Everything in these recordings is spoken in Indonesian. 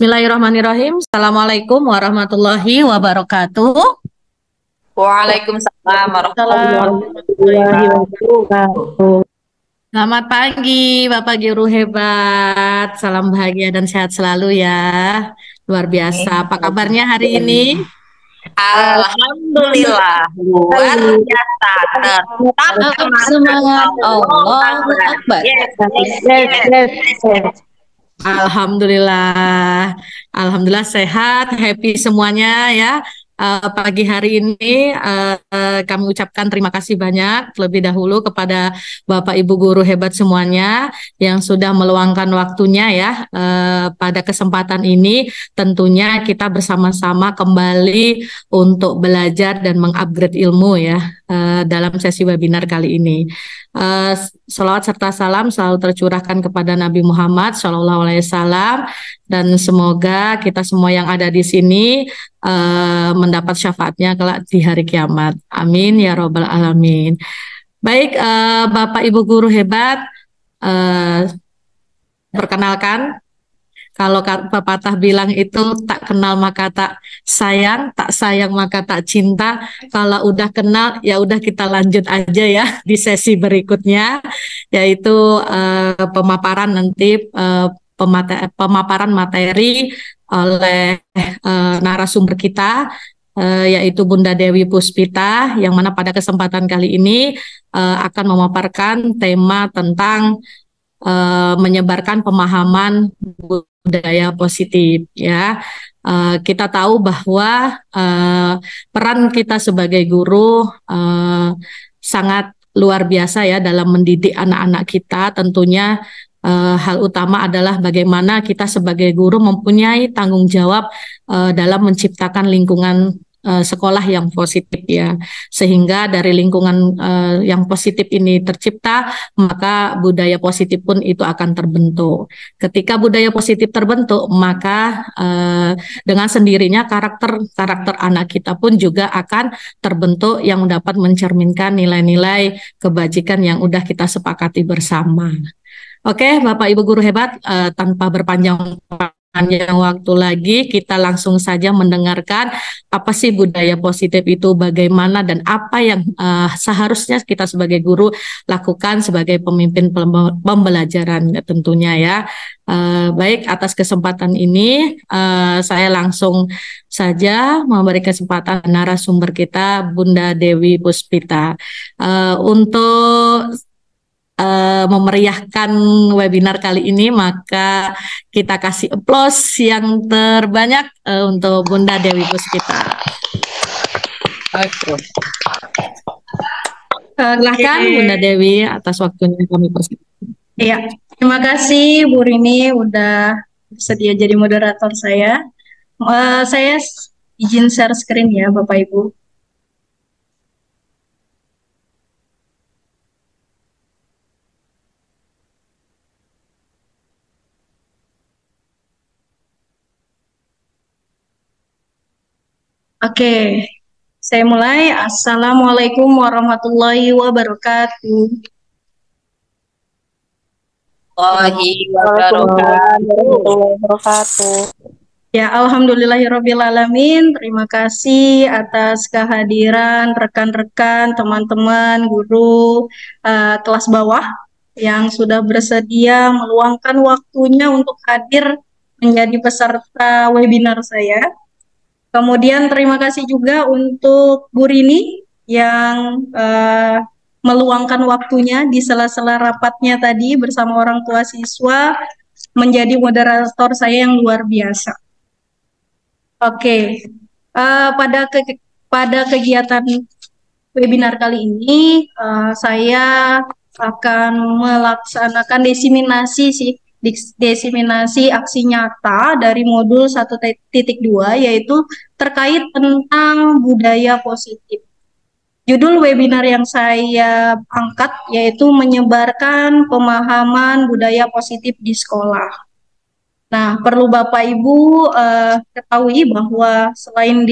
Bismillahirrahmanirrahim. Assalamualaikum warahmatullahi wabarakatuh. Waalaikumsalam warahmatullahi Salam Warahmatullahi wabarakatuh. Selamat pagi, Bapak Guru hebat. Salam bahagia dan sehat selalu ya. Luar biasa. Apa kabarnya hari ini? Alhamdulillah, luar biasa. Tetap Semangat. Allahu Akbar. Yes, Yes. Alhamdulillah, alhamdulillah sehat, happy semuanya ya. Pagi hari ini kami ucapkan terima kasih banyak terlebih dahulu kepada Bapak Ibu guru hebat semuanya yang sudah meluangkan waktunya ya pada kesempatan ini. Tentunya kita bersama-sama kembali untuk belajar dan mengupgrade ilmu ya dalam sesi webinar kali ini. Salawat serta salam selalu tercurahkan kepada Nabi Muhammad SAW dan semoga kita semua yang ada di sini mendapat syafaatnya kelak di hari kiamat. Amin ya robbal alamin. Baik, Bapak Ibu guru hebat, perkenalkan. Kalau pepatah bilang itu tak kenal maka tak sayang maka tak cinta. Kalau udah kenal ya udah kita lanjut aja ya di sesi berikutnya, yaitu pemaparan nanti pemaparan materi oleh narasumber kita yaitu Bunda Dewi Puspita, yang mana pada kesempatan kali ini akan memaparkan tema tentang menyebarkan pemahaman budaya positif ya. Kita tahu bahwa peran kita sebagai guru sangat luar biasa ya dalam mendidik anak-anak kita. Tentunya hal utama adalah bagaimana kita sebagai guru mempunyai tanggung jawab dalam menciptakan lingkungan sekolah yang positif ya, sehingga dari lingkungan yang positif ini tercipta, maka budaya positif pun itu akan terbentuk. Ketika budaya positif terbentuk, maka dengan sendirinya karakter anak kita pun juga akan terbentuk yang dapat mencerminkan nilai-nilai kebajikan yang udah kita sepakati bersama. Oke, Bapak Ibu guru hebat, tanpa berpanjang waktu lagi, kita langsung saja mendengarkan apa sih budaya positif itu, bagaimana dan apa yang seharusnya kita sebagai guru lakukan sebagai pemimpin pembelajaran tentunya ya. Baik, atas kesempatan ini saya langsung saja memberi kesempatan narasumber kita Bunda Dewi Puspita untuk memeriahkan webinar kali ini, maka kita kasih aplaus yang terbanyak untuk Bunda Dewi Puspita. Oke. Silakan Bunda Dewi atas waktunya kami persilakan. Iya, terima kasih Bu Rini udah bersedia jadi moderator saya. Saya izin share screen ya Bapak Ibu. Oke, saya mulai. Assalamualaikum warahmatullahi wabarakatuh. Warahmatullahi wabarakatuh. Ya, alhamdulillahirrabbilalamin. Terima kasih atas kehadiran rekan-rekan, teman-teman, guru kelas bawah yang sudah bersedia meluangkan waktunya untuk hadir menjadi peserta webinar saya. Kemudian terima kasih juga untuk Bu Rini yang meluangkan waktunya di sela-sela rapatnya tadi bersama orang tua siswa menjadi moderator saya yang luar biasa. Oke, pada kegiatan webinar kali ini saya akan melaksanakan desiminasi aksi nyata dari modul 1.2 yaitu terkait tentang budaya positif. Judul webinar yang saya angkat yaitu menyebarkan pemahaman budaya positif di sekolah. Nah, perlu Bapak Ibu ketahui bahwa selain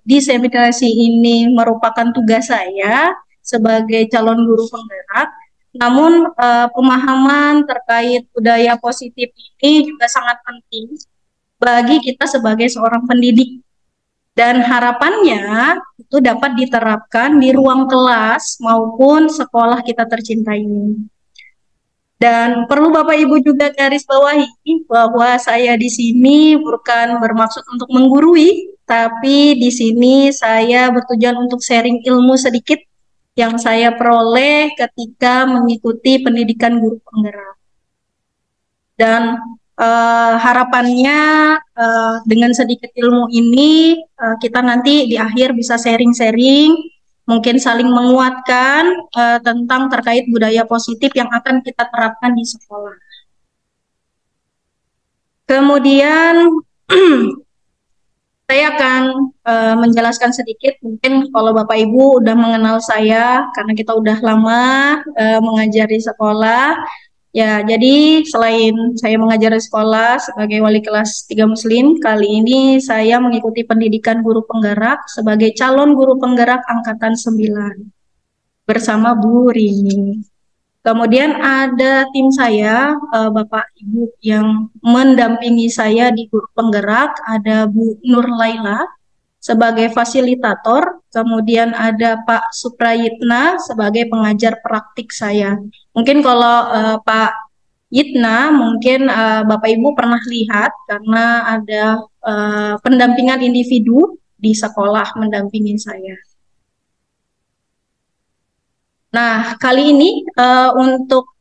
diseminasi ini merupakan tugas saya sebagai calon guru penggerak, namun pemahaman terkait budaya positif ini juga sangat penting bagi kita sebagai seorang pendidik. Dan harapannya itu dapat diterapkan di ruang kelas maupun sekolah kita tercinta ini. Dan perlu Bapak Ibu juga garis bawahi bahwa saya di sini bukan bermaksud untuk menggurui, tapi di sini saya bertujuan untuk sharing ilmu sedikit yang saya peroleh ketika mengikuti pendidikan guru penggerak. Dan harapannya dengan sedikit ilmu ini kita nanti di akhir bisa sharing-sharing, mungkin saling menguatkan tentang terkait budaya positif yang akan kita terapkan di sekolah. Kemudian saya akan menjelaskan sedikit, mungkin kalau Bapak Ibu udah mengenal saya karena kita udah lama mengajar di sekolah. Ya, jadi selain saya mengajar di sekolah sebagai wali kelas 3 Muslim, kali ini saya mengikuti pendidikan guru penggerak sebagai calon guru penggerak angkatan 9 bersama Bu Rini. Kemudian ada tim saya, Bapak Ibu yang mendampingi saya di guru penggerak, ada Bu Nur Laila sebagai fasilitator, kemudian ada Pak Suprayitna sebagai pengajar praktik saya. Mungkin kalau Pak Yitna, mungkin Bapak Ibu pernah lihat karena ada pendampingan individu di sekolah mendampingi saya. Nah, kali ini untuk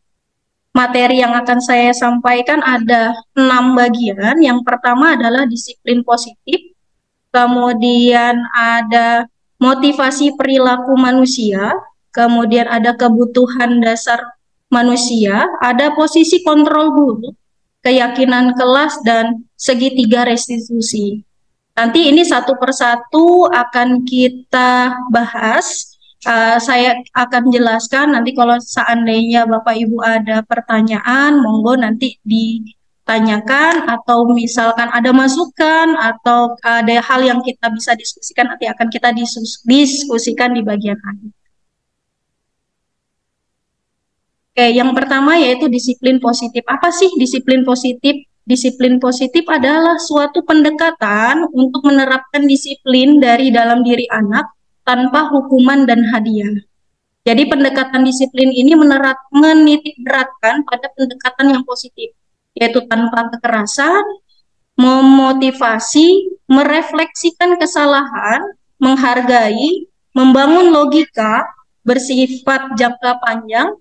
materi yang akan saya sampaikan ada 6 bagian. Yang pertama adalah disiplin positif, kemudian ada motivasi perilaku manusia, kemudian ada kebutuhan dasar manusia, ada posisi kontrol guru, keyakinan kelas, dan segitiga restitusi. Nanti ini satu persatu akan kita bahas. Saya akan jelaskan nanti kalau seandainya Bapak Ibu ada pertanyaan, monggo nanti ditanyakan, atau misalkan ada masukan atau ada hal yang kita bisa diskusikan, nanti akan kita diskusikan di bagian akhir. Oke, yang pertama yaitu disiplin positif. Apa sih disiplin positif? Disiplin positif adalah suatu pendekatan untuk menerapkan disiplin dari dalam diri anak tanpa hukuman dan hadiah. Jadi pendekatan disiplin ini menitik beratkan pada pendekatan yang positif, yaitu tanpa kekerasan, memotivasi, merefleksikan kesalahan, menghargai, membangun logika, bersifat jangka panjang.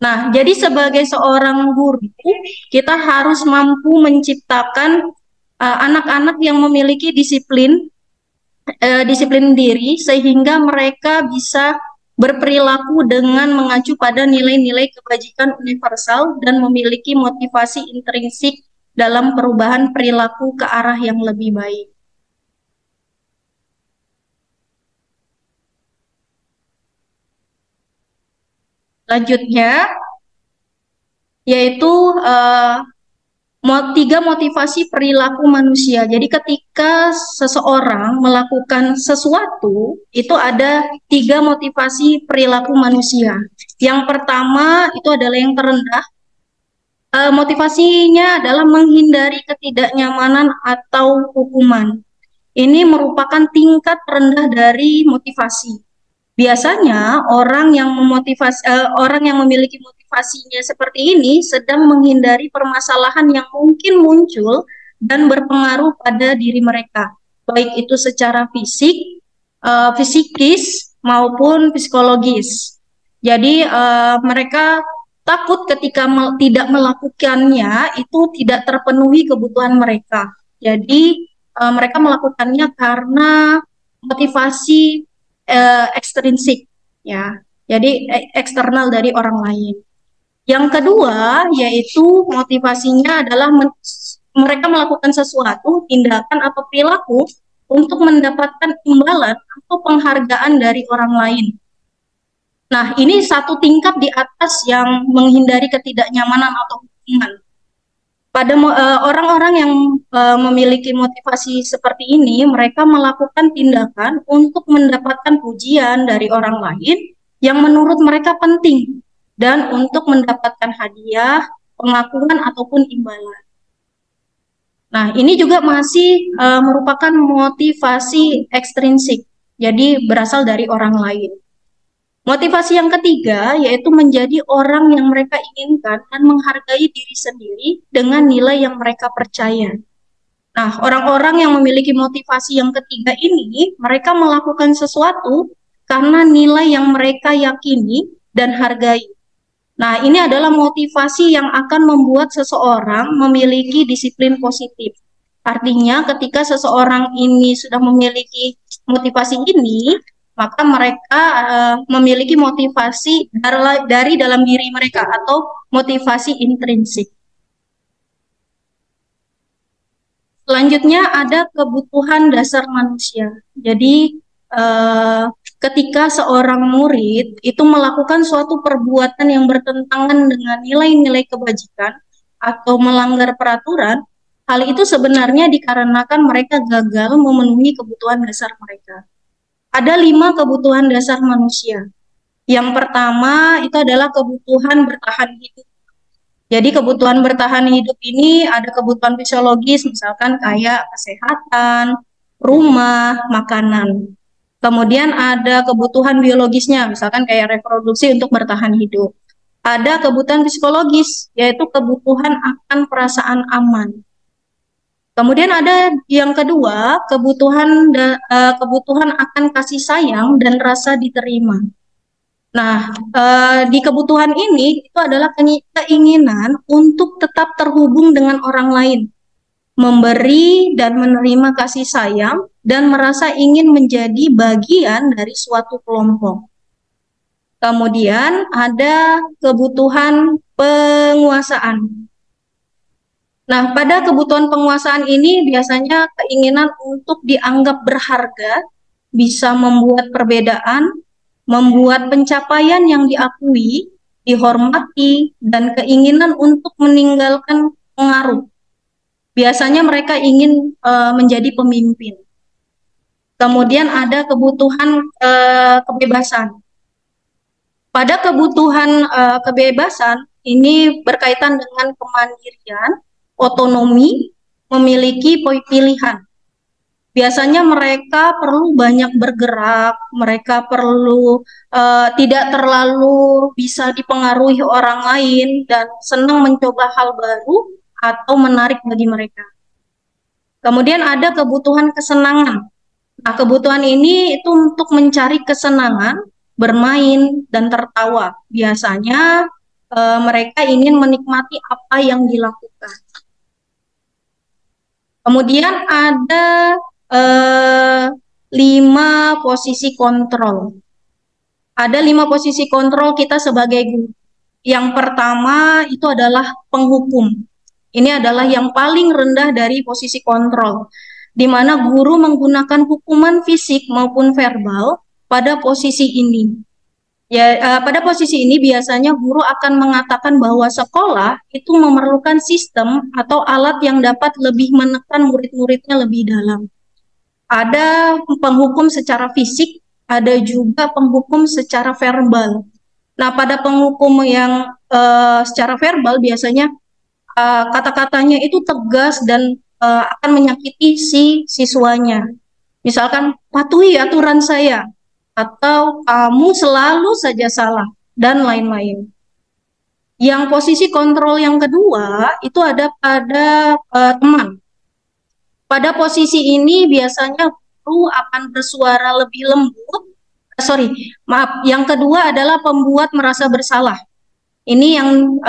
Nah, jadi sebagai seorang guru, kita harus mampu menciptakan anak-anak yang memiliki disiplin diri sehingga mereka bisa berperilaku dengan mengacu pada nilai-nilai kebajikan universal dan memiliki motivasi intrinsik dalam perubahan perilaku ke arah yang lebih baik. Selanjutnya yaitu 3 motivasi perilaku manusia. Jadi ketika seseorang melakukan sesuatu, itu ada 3 motivasi perilaku manusia. Yang pertama itu adalah yang terendah. Motivasinya adalah menghindari ketidaknyamanan atau hukuman. Ini merupakan tingkat rendah dari motivasi. Biasanya orang yang memiliki motivasinya seperti ini sedang menghindari permasalahan yang mungkin muncul dan berpengaruh pada diri mereka, baik itu secara fisikis maupun psikologis. Jadi mereka takut ketika tidak melakukannya itu tidak terpenuhi kebutuhan mereka. Jadi mereka melakukannya karena motivasi ekstrinsik, ya, jadi eksternal dari orang lain. Yang kedua yaitu motivasinya adalah mereka melakukan sesuatu tindakan atau perilaku untuk mendapatkan imbalan atau penghargaan dari orang lain. Nah, ini satu tingkat di atas yang menghindari ketidaknyamanan atau hukuman. Pada orang-orang yang memiliki motivasi seperti ini, mereka melakukan tindakan untuk mendapatkan pujian dari orang lain yang menurut mereka penting dan untuk mendapatkan hadiah, pengakuan, ataupun imbalan. Nah, ini juga masih merupakan motivasi ekstrinsik, jadi berasal dari orang lain. Motivasi yang ketiga yaitu menjadi orang yang mereka inginkan dan menghargai diri sendiri dengan nilai yang mereka percaya. Nah, orang-orang yang memiliki motivasi yang ketiga ini, mereka melakukan sesuatu karena nilai yang mereka yakini dan hargai. Nah, ini adalah motivasi yang akan membuat seseorang memiliki disiplin positif. Artinya, ketika seseorang ini sudah memiliki motivasi ini, maka mereka memiliki motivasi dari dalam diri mereka atau motivasi intrinsik. Selanjutnya ada kebutuhan dasar manusia. Jadi ketika seorang murid itu melakukan suatu perbuatan yang bertentangan dengan nilai-nilai kebajikan atau melanggar peraturan, hal itu sebenarnya dikarenakan mereka gagal memenuhi kebutuhan dasar mereka. Ada 5 kebutuhan dasar manusia. Yang pertama itu adalah kebutuhan bertahan hidup. Jadi kebutuhan bertahan hidup ini ada kebutuhan fisiologis, misalkan kayak kesehatan, rumah, makanan. Kemudian ada kebutuhan biologisnya, misalkan kayak reproduksi untuk bertahan hidup. Ada kebutuhan psikologis, yaitu kebutuhan akan perasaan aman. Kemudian ada yang kedua, kebutuhan akan kasih sayang dan rasa diterima. Nah, di kebutuhan ini itu adalah keinginan untuk tetap terhubung dengan orang lain, memberi dan menerima kasih sayang, dan merasa ingin menjadi bagian dari suatu kelompok. Kemudian ada kebutuhan penguasaan. Nah, pada kebutuhan penguasaan ini biasanya keinginan untuk dianggap berharga, bisa membuat perbedaan, membuat pencapaian yang diakui, dihormati, dan keinginan untuk meninggalkan pengaruh. Biasanya mereka ingin menjadi pemimpin. Kemudian ada kebutuhan kebebasan. Pada kebutuhan kebebasan, ini berkaitan dengan kemandirian, otonomi, memiliki pilihan. Biasanya mereka perlu banyak bergerak, mereka perlu tidak terlalu bisa dipengaruhi orang lain dan senang mencoba hal baru atau menarik bagi mereka. Kemudian ada kebutuhan kesenangan. Nah, kebutuhan ini itu untuk mencari kesenangan, bermain, dan tertawa. Biasanya mereka ingin menikmati apa yang dilakukan. Kemudian ada 5 posisi kontrol. Ada 5 posisi kontrol kita sebagai guru. Yang pertama itu adalah penghukum. Ini adalah yang paling rendah dari posisi kontrol, di mana guru menggunakan hukuman fisik maupun verbal pada posisi ini. Ya, pada posisi ini biasanya guru akan mengatakan bahwa sekolah itu memerlukan sistem atau alat yang dapat lebih menekan murid-muridnya lebih dalam. Ada penghukum secara fisik, ada juga penghukum secara verbal. Nah, pada penghukum yang secara verbal biasanya kata-katanya itu tegas dan akan menyakiti si siswanya. Misalkan, patuhi aturan saya, atau kamu selalu saja salah, dan lain-lain. Yang posisi kontrol yang kedua itu ada pada teman. Pada posisi ini biasanya guru akan bersuara lebih lembut. Yang kedua adalah pembuat merasa bersalah. Ini yang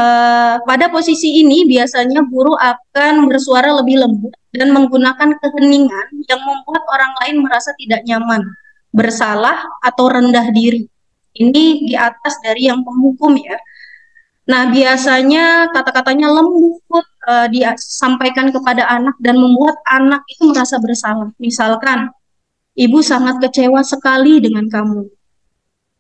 pada posisi ini biasanya guru akan bersuara lebih lembut dan menggunakan keheningan yang membuat orang lain merasa tidak nyaman, bersalah, atau rendah diri. Ini di atas dari yang penghukum ya. Nah, biasanya kata-katanya lembut disampaikan kepada anak dan membuat anak itu merasa bersalah. Misalkan, ibu sangat kecewa sekali dengan kamu.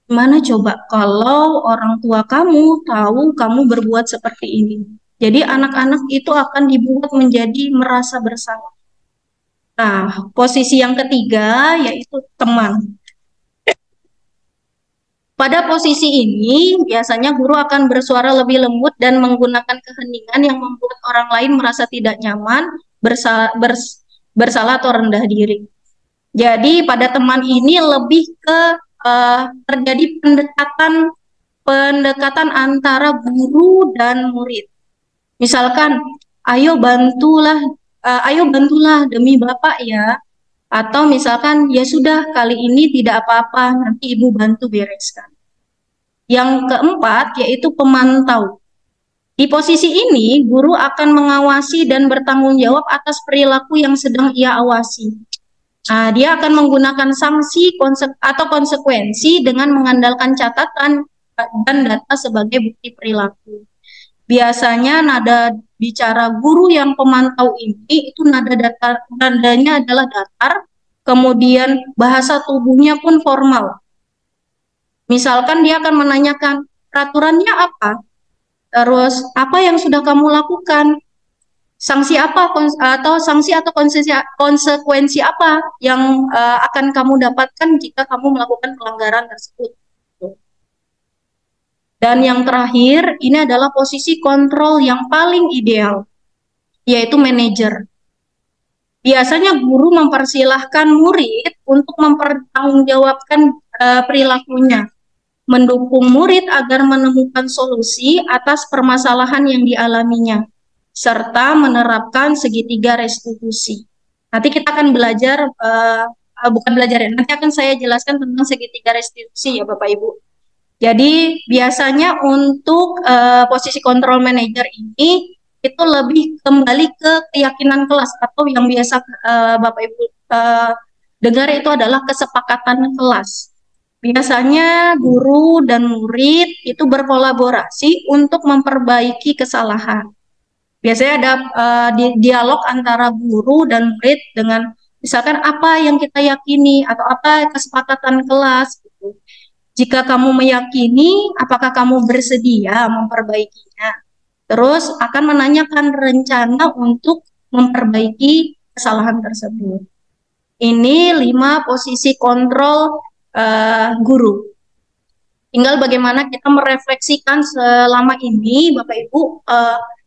Gimana coba kalau orang tua kamu tahu kamu berbuat seperti ini? Jadi anak-anak itu akan dibuat menjadi merasa bersalah. Nah, posisi yang ketiga yaitu teman. Pada posisi ini, biasanya guru akan bersuara lebih lembut dan menggunakan keheningan yang membuat orang lain merasa tidak nyaman, bersalah atau rendah diri. Jadi pada teman ini lebih ke terjadi pendekatan antara guru dan murid. Misalkan, ayo bantulah demi Bapak ya. Atau misalkan, ya sudah kali ini tidak apa-apa, nanti Ibu bantu bereskan. Yang keempat yaitu pemantau. Di posisi ini, guru akan mengawasi dan bertanggung jawab atas perilaku yang sedang ia awasi. Nah, dia akan menggunakan sanksi atau konsekuensi dengan mengandalkan catatan dan data sebagai bukti perilaku. Biasanya nada bicara guru yang pemantau ini itu nadanya adalah datar, kemudian bahasa tubuhnya pun formal. Misalkan dia akan menanyakan peraturannya apa, terus apa yang sudah kamu lakukan, sanksi apa atau konsekuensi apa yang akan kamu dapatkan jika kamu melakukan pelanggaran tersebut. Dan yang terakhir, ini adalah posisi kontrol yang paling ideal, yaitu manajer. Biasanya guru mempersilahkan murid untuk mempertanggungjawabkan perilakunya, mendukung murid agar menemukan solusi atas permasalahan yang dialaminya, serta menerapkan segitiga restitusi. Nanti kita akan belajar, nanti akan saya jelaskan tentang segitiga restitusi ya Bapak Ibu. Jadi biasanya untuk posisi kontrol manager ini itu lebih kembali ke keyakinan kelas atau yang biasa Bapak Ibu dengar itu adalah kesepakatan kelas. Biasanya guru dan murid itu berkolaborasi untuk memperbaiki kesalahan. Biasanya ada dialog antara guru dan murid dengan misalkan apa yang kita yakini atau apa kesepakatan kelas gitu. Jika kamu meyakini, apakah kamu bersedia memperbaikinya? Terus akan menanyakan rencana untuk memperbaiki kesalahan tersebut. Ini 5 posisi kontrol guru. Tinggal bagaimana kita merefleksikan selama ini, Bapak Ibu,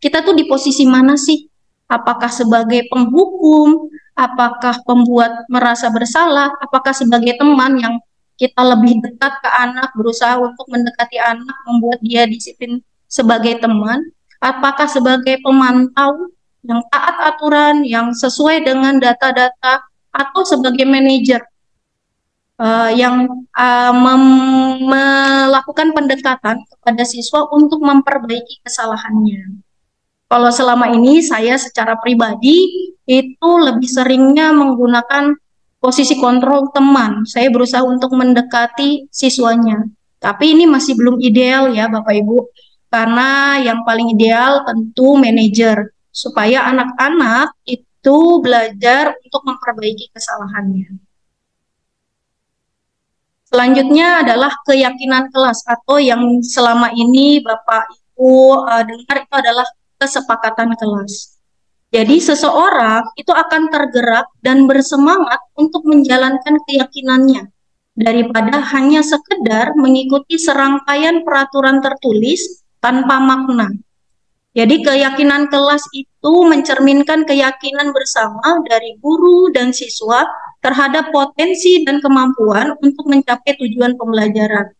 kita tuh di posisi mana sih? Apakah sebagai penghukum? Apakah pembuat merasa bersalah? Apakah sebagai teman yang kita lebih dekat ke anak, berusaha untuk mendekati anak, membuat dia disiplin sebagai teman? Apakah sebagai pemantau yang taat aturan, yang sesuai dengan data-data, atau sebagai manajer yang melakukan pendekatan kepada siswa untuk memperbaiki kesalahannya? Kalau selama ini saya secara pribadi itu lebih seringnya menggunakan posisi kontrol teman. Saya berusaha untuk mendekati siswanya. Tapi ini masih belum ideal ya Bapak Ibu. Karena yang paling ideal tentu manajer. Supaya anak-anak itu belajar untuk memperbaiki kesalahannya. Selanjutnya adalah keyakinan kelas atau yang selama ini Bapak Ibu dengar itu adalah kesepakatan kelas. Jadi seseorang itu akan tergerak dan bersemangat untuk menjalankan keyakinannya daripada hanya sekedar mengikuti serangkaian peraturan tertulis tanpa makna. Jadi keyakinan kelas itu mencerminkan keyakinan bersama dari guru dan siswa terhadap potensi dan kemampuan untuk mencapai tujuan pembelajaran.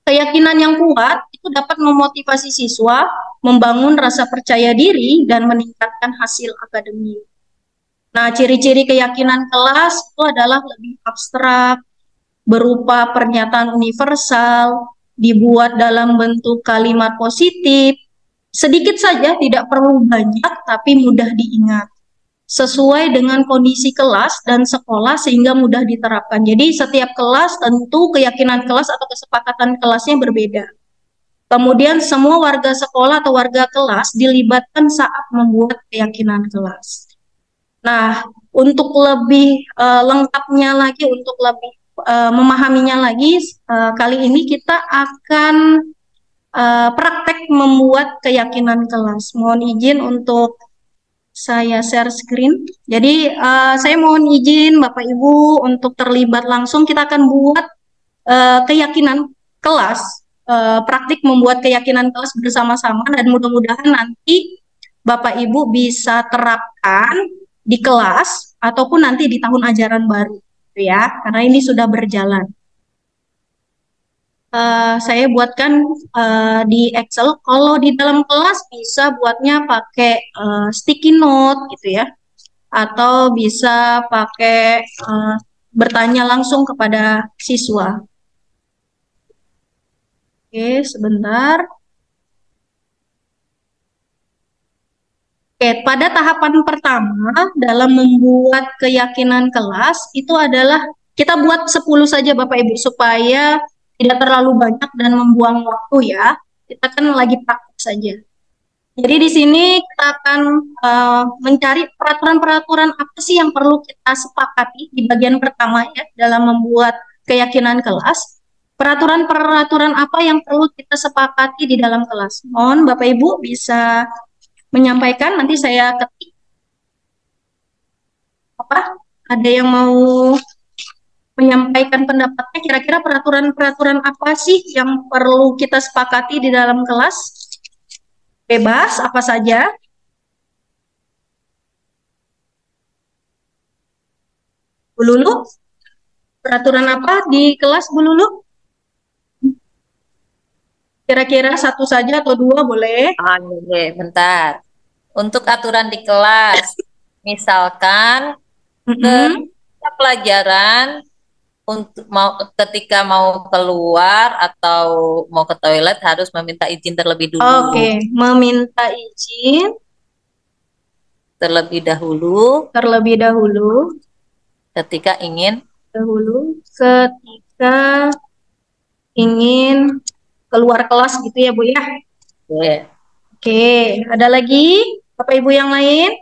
Keyakinan yang kuat itu dapat memotivasi siswa, membangun rasa percaya diri, dan meningkatkan hasil akademik. Nah, ciri-ciri keyakinan kelas itu adalah lebih abstrak, berupa pernyataan universal, dibuat dalam bentuk kalimat positif, sedikit saja, tidak perlu banyak, tapi mudah diingat. Sesuai dengan kondisi kelas dan sekolah sehingga mudah diterapkan. Jadi setiap kelas tentu keyakinan kelas atau kesepakatan kelasnya berbeda. Kemudian semua warga sekolah atau warga kelas dilibatkan saat membuat keyakinan kelas. Nah, untuk lebih lengkapnya lagi, untuk lebih memahaminya lagi, kali ini kita akan praktek membuat keyakinan kelas. Mohon izin untuk saya share screen. Jadi saya mohon izin Bapak Ibu untuk terlibat langsung. Kita akan buat keyakinan kelas, praktik membuat keyakinan kelas bersama-sama, dan mudah-mudahan nanti Bapak Ibu bisa terapkan di kelas ataupun nanti di tahun ajaran baru, gitu ya, karena ini sudah berjalan. Saya buatkan di Excel. Kalau di dalam kelas bisa buatnya pakai sticky note gitu ya, atau bisa pakai bertanya langsung kepada siswa. Oke, sebentar. Oke, pada tahapan pertama dalam membuat keyakinan kelas itu adalah kita buat 10 saja Bapak Ibu supaya tidak terlalu banyak dan membuang waktu ya. Kita kan lagi praktik saja. Jadi di sini kita akan mencari peraturan-peraturan apa sih yang perlu kita sepakati di bagian pertama ya dalam membuat keyakinan kelas. Peraturan-peraturan apa yang perlu kita sepakati di dalam kelas. Mohon Bapak Ibu bisa menyampaikan, nanti saya ketik. Apa? Ada yang mau menyampaikan pendapatnya, kira-kira peraturan-peraturan apa sih yang perlu kita sepakati di dalam kelas? Bebas, apa saja? Bu Lulu, peraturan apa di kelas Bu Lulu? Kira-kira satu saja atau dua boleh? Oke, bentar. Untuk aturan di kelas, misalkan ketika pelajaran untuk ketika mau keluar atau mau ke toilet harus meminta izin terlebih dulu. Oke, meminta izin terlebih dahulu ketika ingin keluar kelas gitu ya Bu ya. Oke, ada lagi Bapak Ibu yang lain?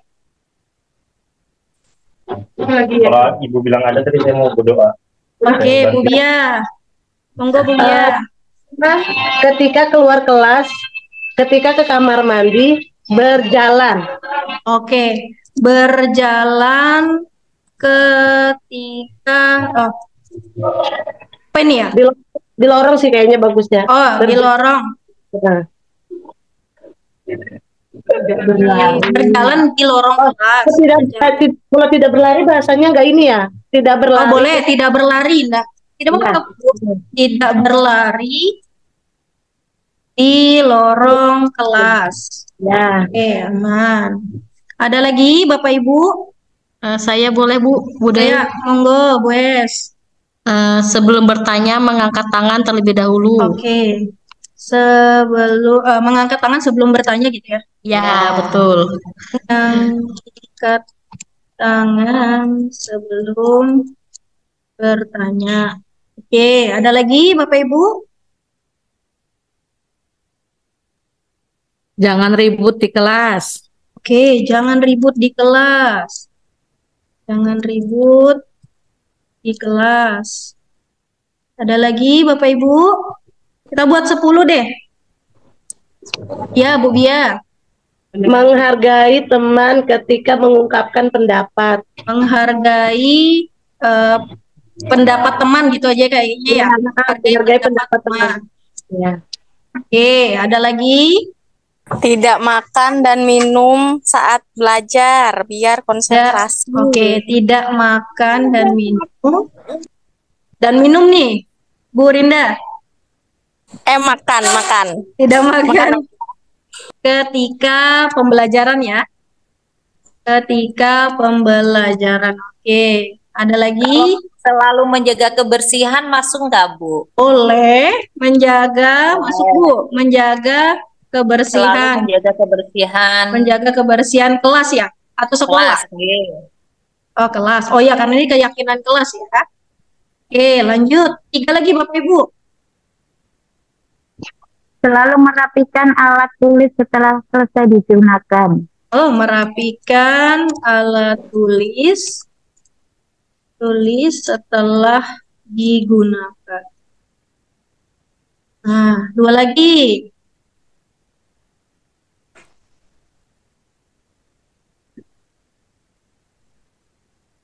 Kalau Ibu bilang ada tadi saya mau berdoa. Oke, Bu Bia. Monggo Bu Bia. Ketika keluar kelas, ketika ke kamar mandi, berjalan. Oke, berjalan ketika apa ini ya? Di lorong sih kayaknya bagusnya. Oh, di lorong. Berjalan di lorong kelas. Kalau tidak berlari bahasanya nggak ini ya? Tidak berlari. Oh, boleh, tidak berlari, enggak. Tidak berlari di lorong kelas. Ya. Oke, aman. Ada lagi Bapak Ibu? Saya boleh Bu, Saya, monggo, Bu Es. sebelum bertanya mengangkat tangan terlebih dahulu. Oke. Sebelum mengangkat tangan sebelum bertanya gitu ya. Ya, betul. Mengangkat tangan sebelum bertanya. Oke, ada lagi Bapak Ibu? Jangan ribut di kelas. Oke, jangan ribut di kelas. Jangan ribut di kelas. Ada lagi Bapak Ibu? Kita buat 10 deh. Ya, Bu Bia. Menghargai teman ketika mengungkapkan pendapat. Menghargai pendapat teman gitu aja kayaknya ya. Menghargai pendapat teman. Ya. Oke, ada lagi? Tidak makan dan minum saat belajar biar konsentrasi. Oke, tidak makan dan minum. Dan minum nih, Bu Rinda. Makan. Tidak makan ketika pembelajaran ya. Ketika pembelajaran. Oke, ada lagi? Selalu menjaga kebersihan masuk nggak Bu? Boleh menjaga, masuk Bu, menjaga kebersihan. Selalu menjaga kebersihan. Menjaga kebersihan kelas ya? Atau sekolah? Kelas, Oh, kelas. Oh ya, karena ini keyakinan kelas ya. Oke, lanjut. 3 lagi Bapak Ibu. Selalu merapikan alat tulis setelah selesai digunakan. Oh, merapikan alat tulis setelah digunakan. Nah, 2 lagi.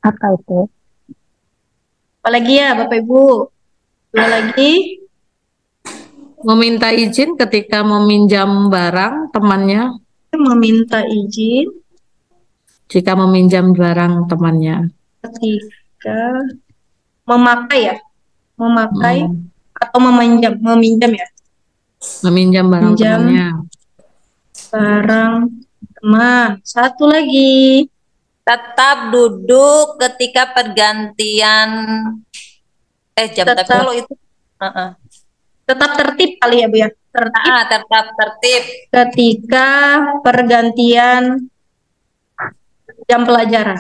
Apa itu? Apa lagi ya Bapak Ibu? 2 lagi. Meminta izin ketika meminjam barang temannya. meminta izin jika meminjam barang temannya. ketika memakai ya, memakai Hmm, atau meminjam ya, meminjam barang Minjam. temannya. barang teman. Satu lagi, Tetap duduk ketika pergantian jam. Tapi Tetap. kalau itu tetap tertib kali ya Bu ya, tertib tetap tertib. ketika pergantian jam pelajaran.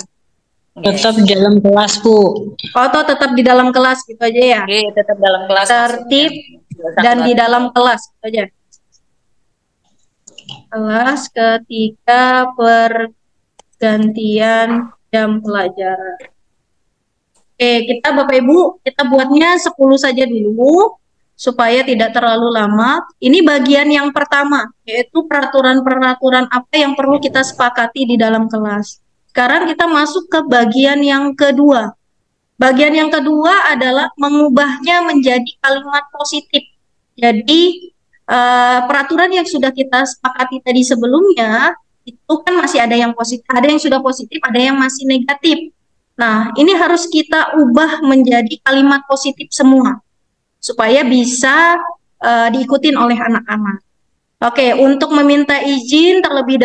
Tetap dalam kelas, Bu. Atau tetap di dalam kelas gitu aja ya. Oke, tetap dalam kelas. Tertib dan di dalam kelas gitu aja. Kelas ketika pergantian jam pelajaran. Oke, kita Bapak Ibu, kita buatnya 10 saja dulu supaya tidak terlalu lama. Ini bagian yang pertama, yaitu peraturan-peraturan apa yang perlu kita sepakati di dalam kelas. Sekarang kita masuk ke bagian yang kedua. Bagian yang kedua adalah mengubahnya menjadi kalimat positif. Jadi peraturan yang sudah kita sepakati tadi sebelumnya itu kan masih ada yang positif, ada yang sudah positif, ada yang masih negatif. Nah, ini harus kita ubah menjadi kalimat positif semua supaya bisa diikutin oleh anak-anak. Oke, untuk meminta izin terlebih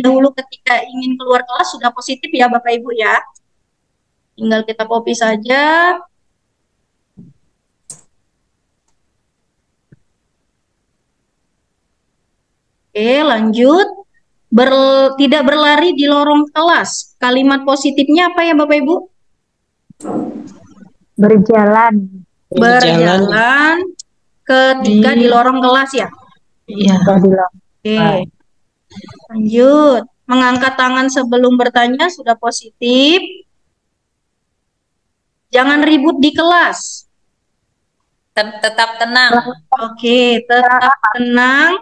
dahulu ketika ingin keluar kelas sudah positif ya Bapak Ibu ya. Tinggal kita copy saja. Oke, lanjut. Tidak berlari di lorong kelas. Kalimat positifnya apa ya Bapak Ibu? Berjalan. Berjalan ketika di lorong kelas ya. Iya. Oke. Lanjut. Mengangkat tangan sebelum bertanya sudah positif. Jangan ribut di kelas. Tetap tenang. Oke, tetap tenang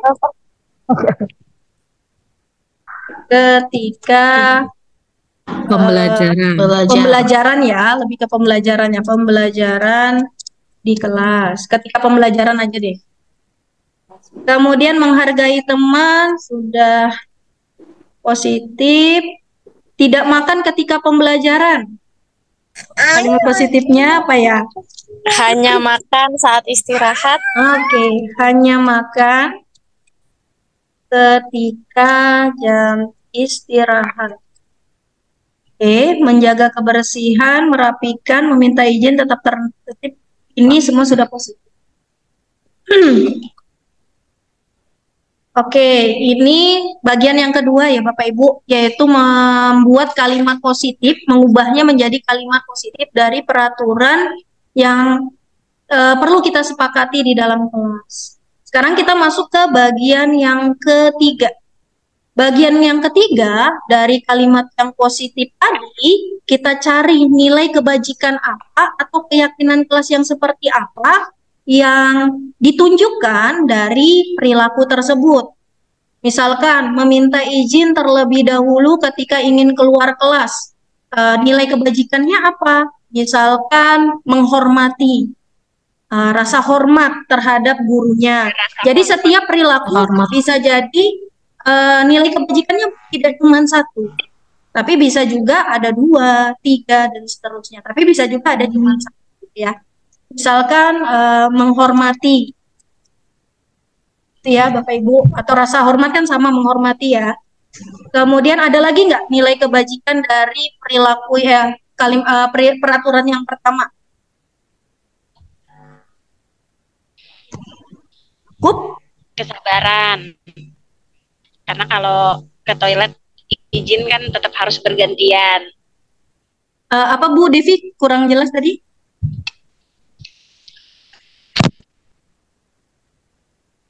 ketika pembelajaran ya, lebih ke pembelajaran ya, pembelajaran di kelas. Ketika pembelajaran aja deh. Kemudian menghargai teman sudah positif. Tidak makan ketika pembelajaran. Kalimat positifnya apa ya? Hanya makan saat istirahat. Oke, hanya makan ketika jam istirahat. Oke, menjaga kebersihan, merapikan, meminta izin, tetap tertib. Ini semua sudah positif. Oke, ini bagian yang kedua ya Bapak Ibu, yaitu membuat kalimat positif, mengubahnya menjadi kalimat positif dari peraturan yang perlu kita sepakati di dalam kelas. Sekarang kita masuk ke bagian yang ketiga. Bagian yang ketiga dari kalimat yang positif tadi, kita cari nilai kebajikan apa atau keyakinan kelas yang seperti apa yang ditunjukkan dari perilaku tersebut. Misalkan meminta izin terlebih dahulu ketika ingin keluar kelas. Nilai kebajikannya apa? Misalkan menghormati, rasa hormat terhadap gurunya. Jadi setiap perilaku bisa jadi nilai kebajikannya tidak cuma satu, tapi bisa juga ada 2, 3 dan seterusnya. Tapi bisa juga ada cuma satu ya. Misalkan menghormati, ya Bapak Ibu, atau rasa hormat kan sama menghormati ya. Kemudian ada lagi nggak nilai kebajikan dari perilaku ya peraturan yang pertama? Kesabaran. Karena kalau ke toilet izin kan tetap harus bergantian. Apa Bu Devi kurang jelas tadi?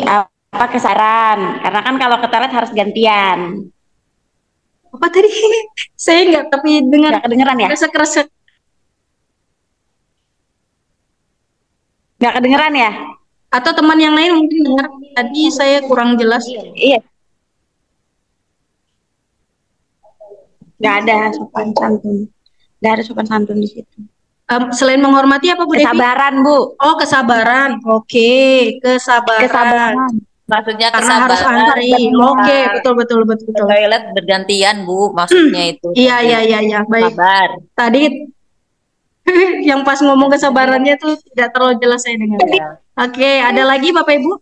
Apa kesabaran? Karena kan kalau ke toilet harus gantian. Apa tadi? Saya nggak tapi dengar. Nggak kedengeran ya? Kresek-kresek. Nggak kedengeran ya? Atau teman yang lain mungkin dengar. Tadi saya kurang jelas. Iya. Nggak ada sopan santun. Nggak ada sopan santun di situ. Selain menghormati apa Bu Devi? Kesabaran Bu. Oh kesabaran. Oke, kesabaran. Maksudnya Karena harus kesabaran. antri. Oke, betul betul betul Ke betul. toilet bergantian, Bu, maksudnya itu. Iya iya iya iya, baik. Sabar. Tadi yang pas ngomong kesabarannya tuh tidak terlalu jelas saya dengar. Ya. Oke, ada lagi Bapak Ibu?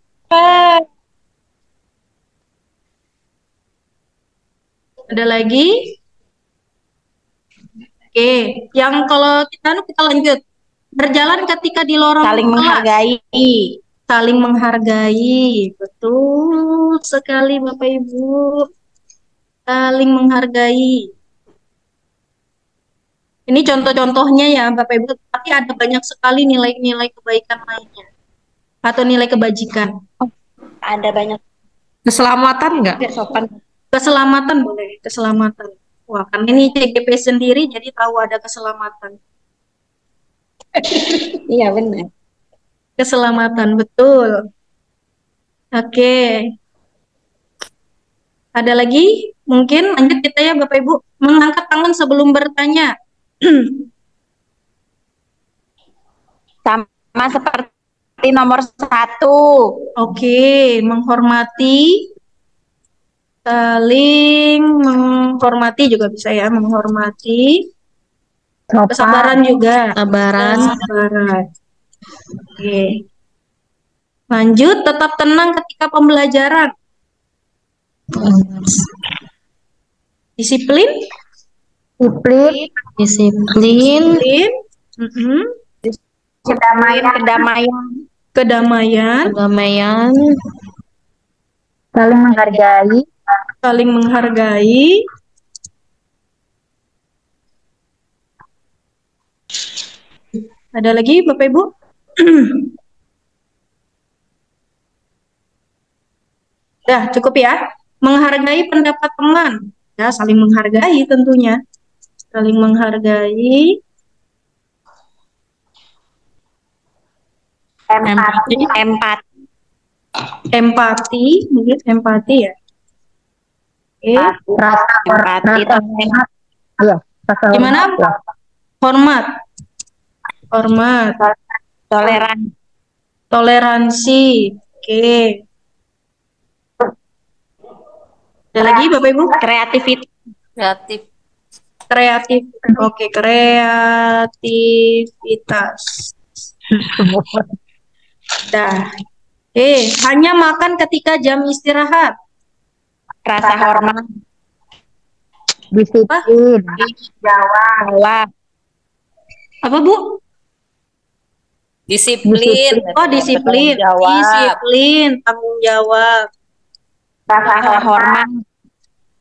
Ada lagi? Oke, yang kalau kita lanjut. Berjalan ketika di lorong Saling kelas. menghargai. Saling menghargai. Betul sekali Bapak Ibu. Saling menghargai. Ini contoh-contohnya ya Bapak Ibu, tapi ada banyak sekali nilai-nilai kebaikan lainnya. Atau nilai kebajikan. Ada banyak Keselamatan nggak? sopan. Keselamatan boleh, keselamatan. Wah, kan ini CGP sendiri jadi tahu ada keselamatan. Iya benar. Keselamatan, betul. Oke. Ada lagi? Mungkin lanjut kita ya Bapak Ibu. Mengangkat tangan sebelum bertanya. Sama seperti nomor 1. Oke, menghormati. Saling menghormati juga bisa ya, menghormati. Kesabaran juga. Kesabaran. Kesabaran. Oke. Lanjut, tetap tenang ketika pembelajaran. Disiplin. Disiplin, Disiplin. Mm-mm. Kedamaian. Kedamaian. Kedamaian. saling menghargai, Saling menghargai. Ada lagi Bapak Ibu? Dah, cukup ya. Menghargai pendapat teman. Ya, saling menghargai tentunya. Saling menghargai. empati, Empati. Empati, mungkin empati ya. Oke. rasa Empati. hormat, iya, rasa Gimana? hormat, ya. Hormat. Hormat. Toleran. Toleransi. Oke. Ada lagi Bapak Ibu? Kreativitas. Kreatif. Kreatif. Oke, kreativitas. Dah. Hanya makan ketika jam istirahat. Rasa hormat. Disiplin, Jawab. Apa Bu? Disiplin. Oh, disiplin. Bertanggung jawab. Disiplin, tanggung jawab. Rasa hormat.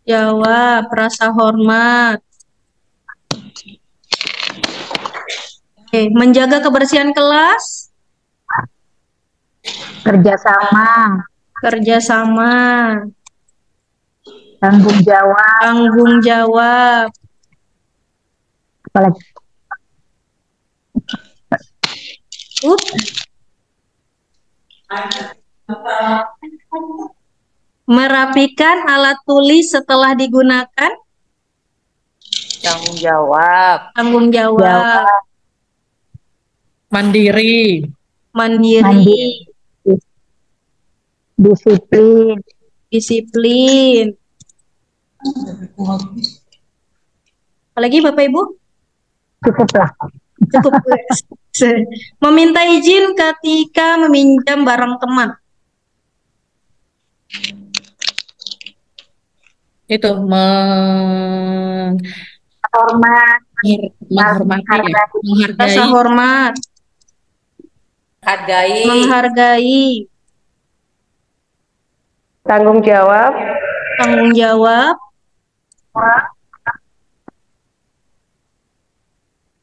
Jawab, rasa hormat. Menjaga kebersihan kelas. kerjasama, Kerjasama. tanggung jawab, Tanggung jawab. apalagi Up. Merapikan alat tulis setelah digunakan. Tanggung jawab. Tanggung jawab. Mandiri. Mandiri. disiplin, Disiplin. Apalagi Bapak Ibu? cukup lah. Cukup. Meminta izin ketika meminjam barang teman. Itu Hormat, menghormati ya. Rasa Menghargai. hormat. Hargai. Menghargai. Tanggung jawab. Tanggung jawab.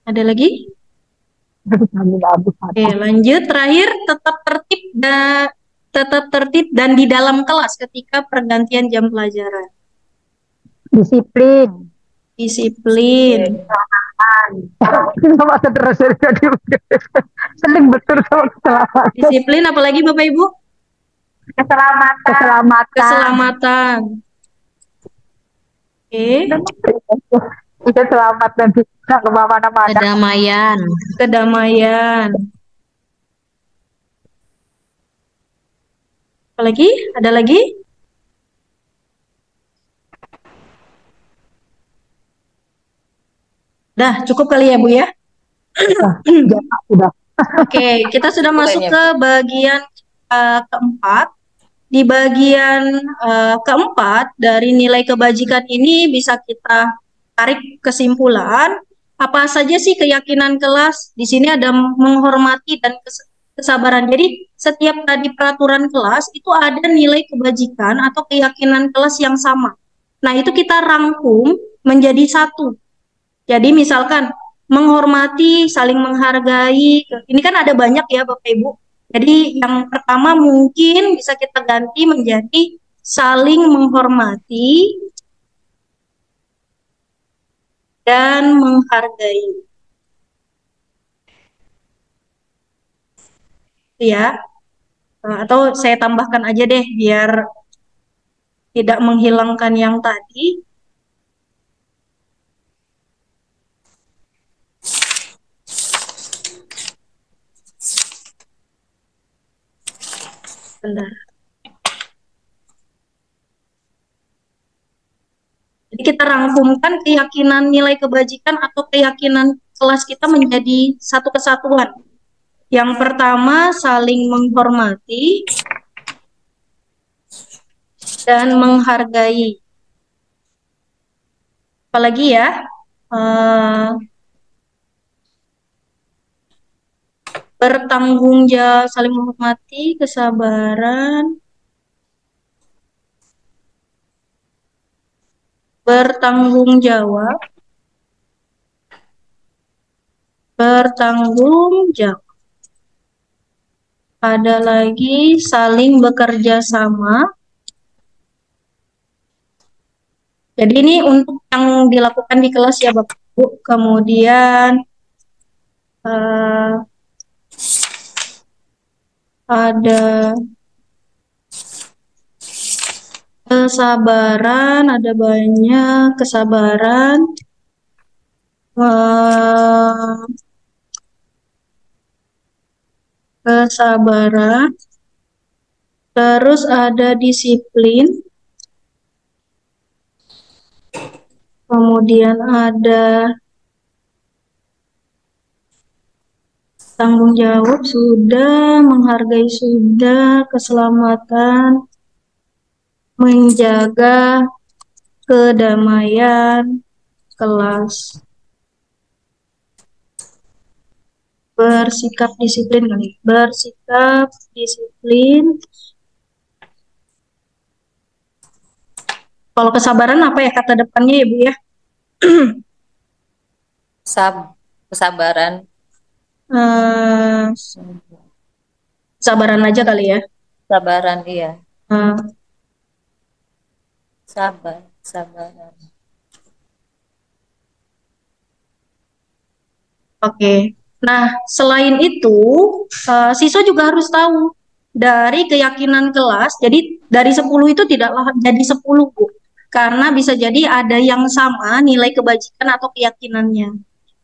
Ada lagi? Oke, lanjut. Terakhir, tetap tertib dan di dalam kelas ketika pergantian jam pelajaran. disiplin, Disiplin. sama terus seling betul sama keselamatan, Disiplin apalagi Bapak Ibu? keselamatan, Keselamatan. Oke. Kita selamat dan bisa kemana-mana. Kedamaian. Kedamaian. Apalagi? Ada lagi? Dah, cukup kali ya, Bu ya? Udah. Oke, kita sudah masuk Kayaknya, ke bagian keempat. Di bagian keempat dari nilai kebajikan ini bisa kita tarik kesimpulan apa saja sih keyakinan kelas. Di sini ada menghormati dan kesabaran. Jadi setiap tadi peraturan kelas itu ada nilai kebajikan atau keyakinan kelas yang sama. Nah, itu kita rangkum menjadi satu. Jadi misalkan menghormati, saling menghargai. Ini kan ada banyak ya Bapak Ibu. Jadi yang pertama mungkin bisa kita ganti menjadi saling menghormati dan menghargai. Ya. Atau saya tambahkan aja deh biar tidak menghilangkan yang tadi. Bentar. Jadi kita rangkumkan keyakinan nilai kebajikan atau keyakinan kelas kita menjadi satu kesatuan. Yang pertama saling menghormati dan menghargai. Apalagi ya? Bertanggung jawab, saling menghormati, kesabaran, bertanggung jawab, ada lagi saling bekerja sama. Jadi ini untuk yang dilakukan di kelas ya Bapak Ibu. Kemudian ada kesabaran, ada banyak kesabaran, terus ada disiplin, kemudian ada tanggung jawab sudah, menghargai sudah, keselamatan, menjaga kedamaian kelas, bersikap disiplin kali, bersikap disiplin. Kalau kesabaran apa ya kata depannya ya Bu ya? Kesabaran. Kesabaran aja kali ya. Kesabaran, iya. Sabaran. Oke. Nah, selain itu, siswa juga harus tahu dari keyakinan kelas. Jadi dari 10 itu tidaklah jadi 10, Bu. Karena bisa jadi ada yang sama nilai kebajikan atau keyakinannya.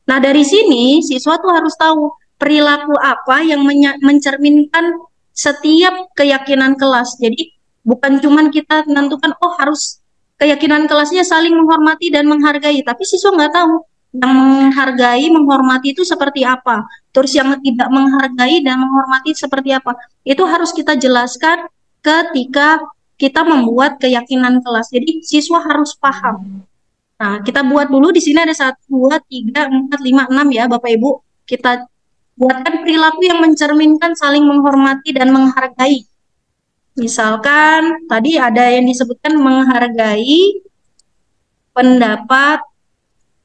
Nah, dari sini siswa tuh harus tahu perilaku apa yang mencerminkan setiap keyakinan kelas. Jadi bukan cuman kita menentukan, oh harus keyakinan kelasnya saling menghormati dan menghargai. Tapi siswa nggak tahu yang menghargai, menghormati itu seperti apa. Terus yang tidak menghargai dan menghormati seperti apa. Itu harus kita jelaskan ketika kita membuat keyakinan kelas. Jadi siswa harus paham. Nah, kita buat dulu di sini ada 1, 2, 3, 4, 5, 6 ya Bapak Ibu. Kita buatkan perilaku yang mencerminkan saling menghormati dan menghargai. Misalkan tadi ada yang disebutkan menghargai pendapat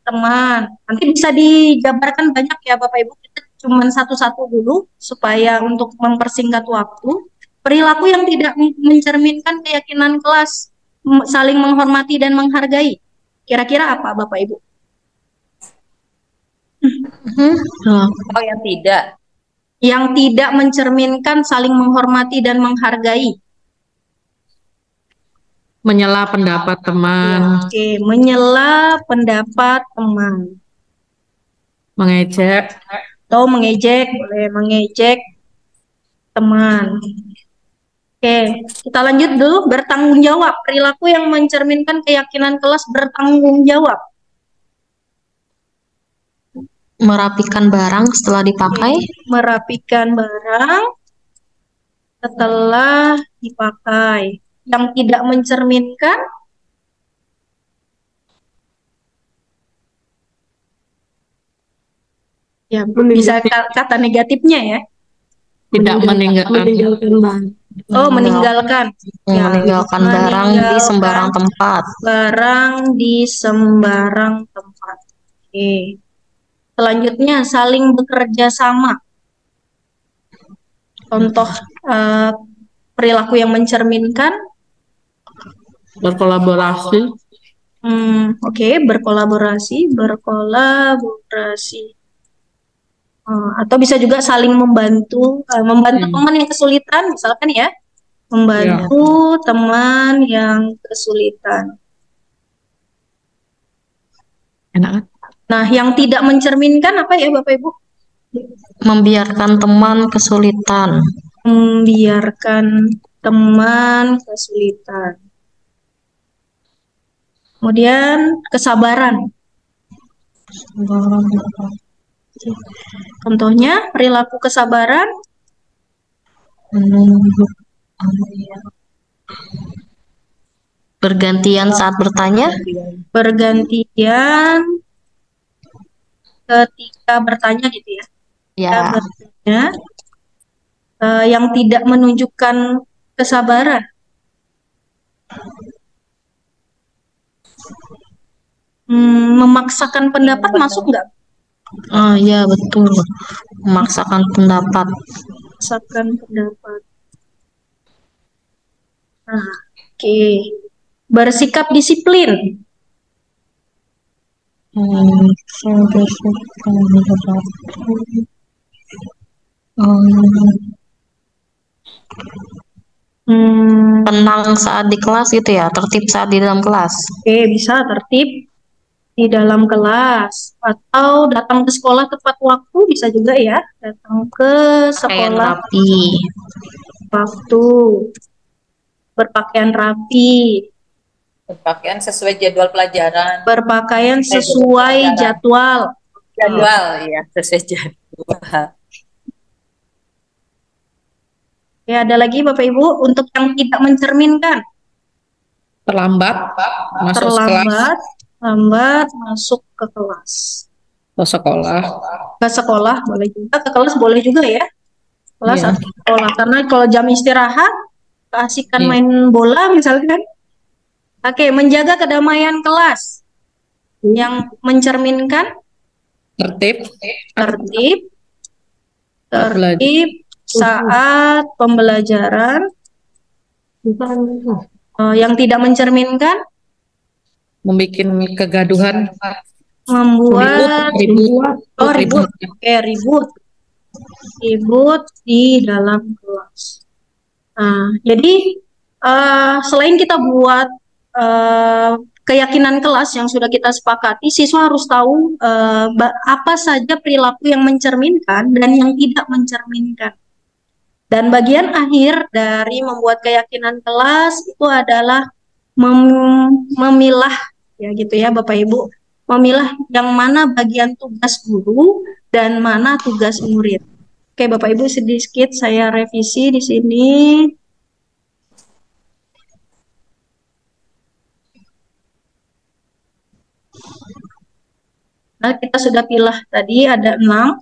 teman. Nanti bisa dijabarkan banyak ya Bapak Ibu. Kita cuma satu-satu dulu supaya untuk mempersingkat waktu. Perilaku yang tidak mencerminkan keyakinan kelas, saling menghormati dan menghargai. Kira-kira apa Bapak Ibu? Oh, yang tidak. Yang tidak mencerminkan saling menghormati dan menghargai. Menyela pendapat teman. Oke, menyela pendapat teman. Mengejek. Atau mengejek, boleh mengejek teman. Oke, kita lanjut dulu. Bertanggung jawab. Perilaku yang mencerminkan keyakinan kelas bertanggung jawab. Merapikan barang setelah dipakai. Merapikan barang setelah dipakai. Yang tidak mencerminkan ya bisa kata negatifnya ya. Tidak meninggalkan barang. Oh, meninggalkan. Ya, Meninggalkan barang di sembarang tempat. Barang di sembarang tempat. Oke. Selanjutnya, saling bekerja sama. Contoh perilaku yang mencerminkan. Berkolaborasi. Oke, berkolaborasi. Atau bisa juga saling membantu, teman yang kesulitan, misalkan ya, membantu teman yang kesulitan. Enak kan? Nah, yang tidak mencerminkan apa ya, Bapak Ibu? Membiarkan teman kesulitan. Membiarkan teman kesulitan. Kemudian kesabaran. Contohnya perilaku kesabaran. Bergantian saat bertanya. Bergantian ketika bertanya gitu ya. Ya. Bertanya, yang tidak menunjukkan kesabaran. Memaksakan pendapat masuk nggak? Ya betul. Memaksakan pendapat. Memaksakan pendapat. Nah, oke. Bersikap disiplin. Tenang saat di kelas gitu ya, tertib saat di dalam kelas. Oke, bisa tertib di dalam kelas atau datang ke sekolah tepat waktu, bisa juga ya, datang ke sekolah rapi. Waktu, berpakaian rapi, berpakaian sesuai jadwal pelajaran, berpakaian sesuai jadwal, ya, sesuai jadwal. Ya, ada lagi Bapak Ibu untuk yang tidak mencerminkan. Terlambat masuk kelas. Lambat masuk ke kelas. Ke sekolah. Ke sekolah boleh juga, ke kelas boleh juga ya. Kelas atau sekolah. Karena kalau jam istirahat, keasikan main bola misalkan. Oke, menjaga kedamaian kelas. Yang mencerminkan tertib saat pembelajaran. Yang tidak mencerminkan membuat kegaduhan, ribut di dalam kelas. Nah, jadi selain kita buat keyakinan kelas yang sudah kita sepakati, siswa harus tahu apa saja perilaku yang mencerminkan dan yang tidak mencerminkan. Dan bagian akhir dari membuat keyakinan kelas itu adalah memilah, ya gitu ya Bapak Ibu, memilah yang mana bagian tugas guru dan mana tugas murid. Oke Bapak Ibu, sedikit saya revisi di sini. Nah, kita sudah pilih tadi ada 6.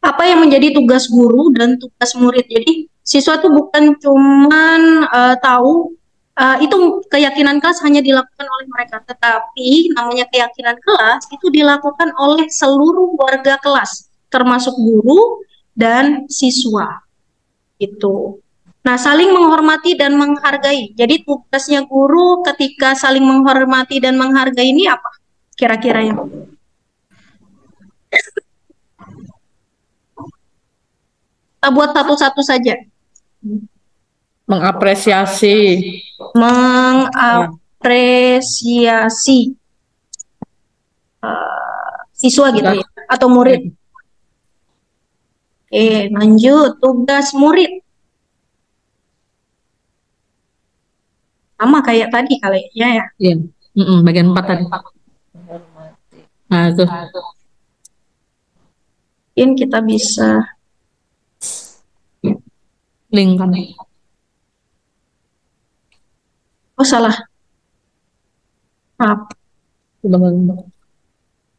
Apa yang menjadi tugas guru dan tugas murid? Jadi siswa itu bukan cuman tahu itu keyakinan kelas hanya dilakukan oleh mereka, tetapi namanya keyakinan kelas itu dilakukan oleh seluruh warga kelas, termasuk guru dan siswa. Itu. Nah, saling menghormati dan menghargai. Jadi tugasnya guru ketika saling menghormati dan menghargai ini apa? Kira-kira yang kita buat satu-satu saja. Mengapresiasi siswa gitu ya, atau murid. Oke, lanjut tugas murid. sama kayak tadi kayaknya ya. Iya. Bagian 4 tadi. Menghormati. Nah, itu. Mungkin kita bisa Link kan. oh salah. Maaf,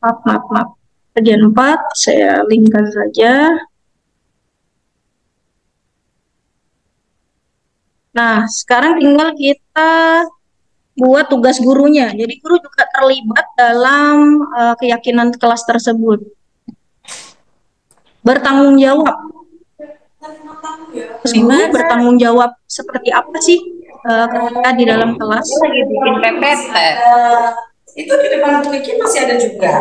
maaf. Bagian 4 saya linkkan saja. Nah, sekarang tinggal kita buat tugas gurunya. Jadi guru juga terlibat dalam keyakinan kelas tersebut. Bertanggung jawab. Terus guru bertanggung jawab seperti apa sih ketika di dalam kelas? Lagi bikin PPT. Itu di depan Twiki masih ada juga.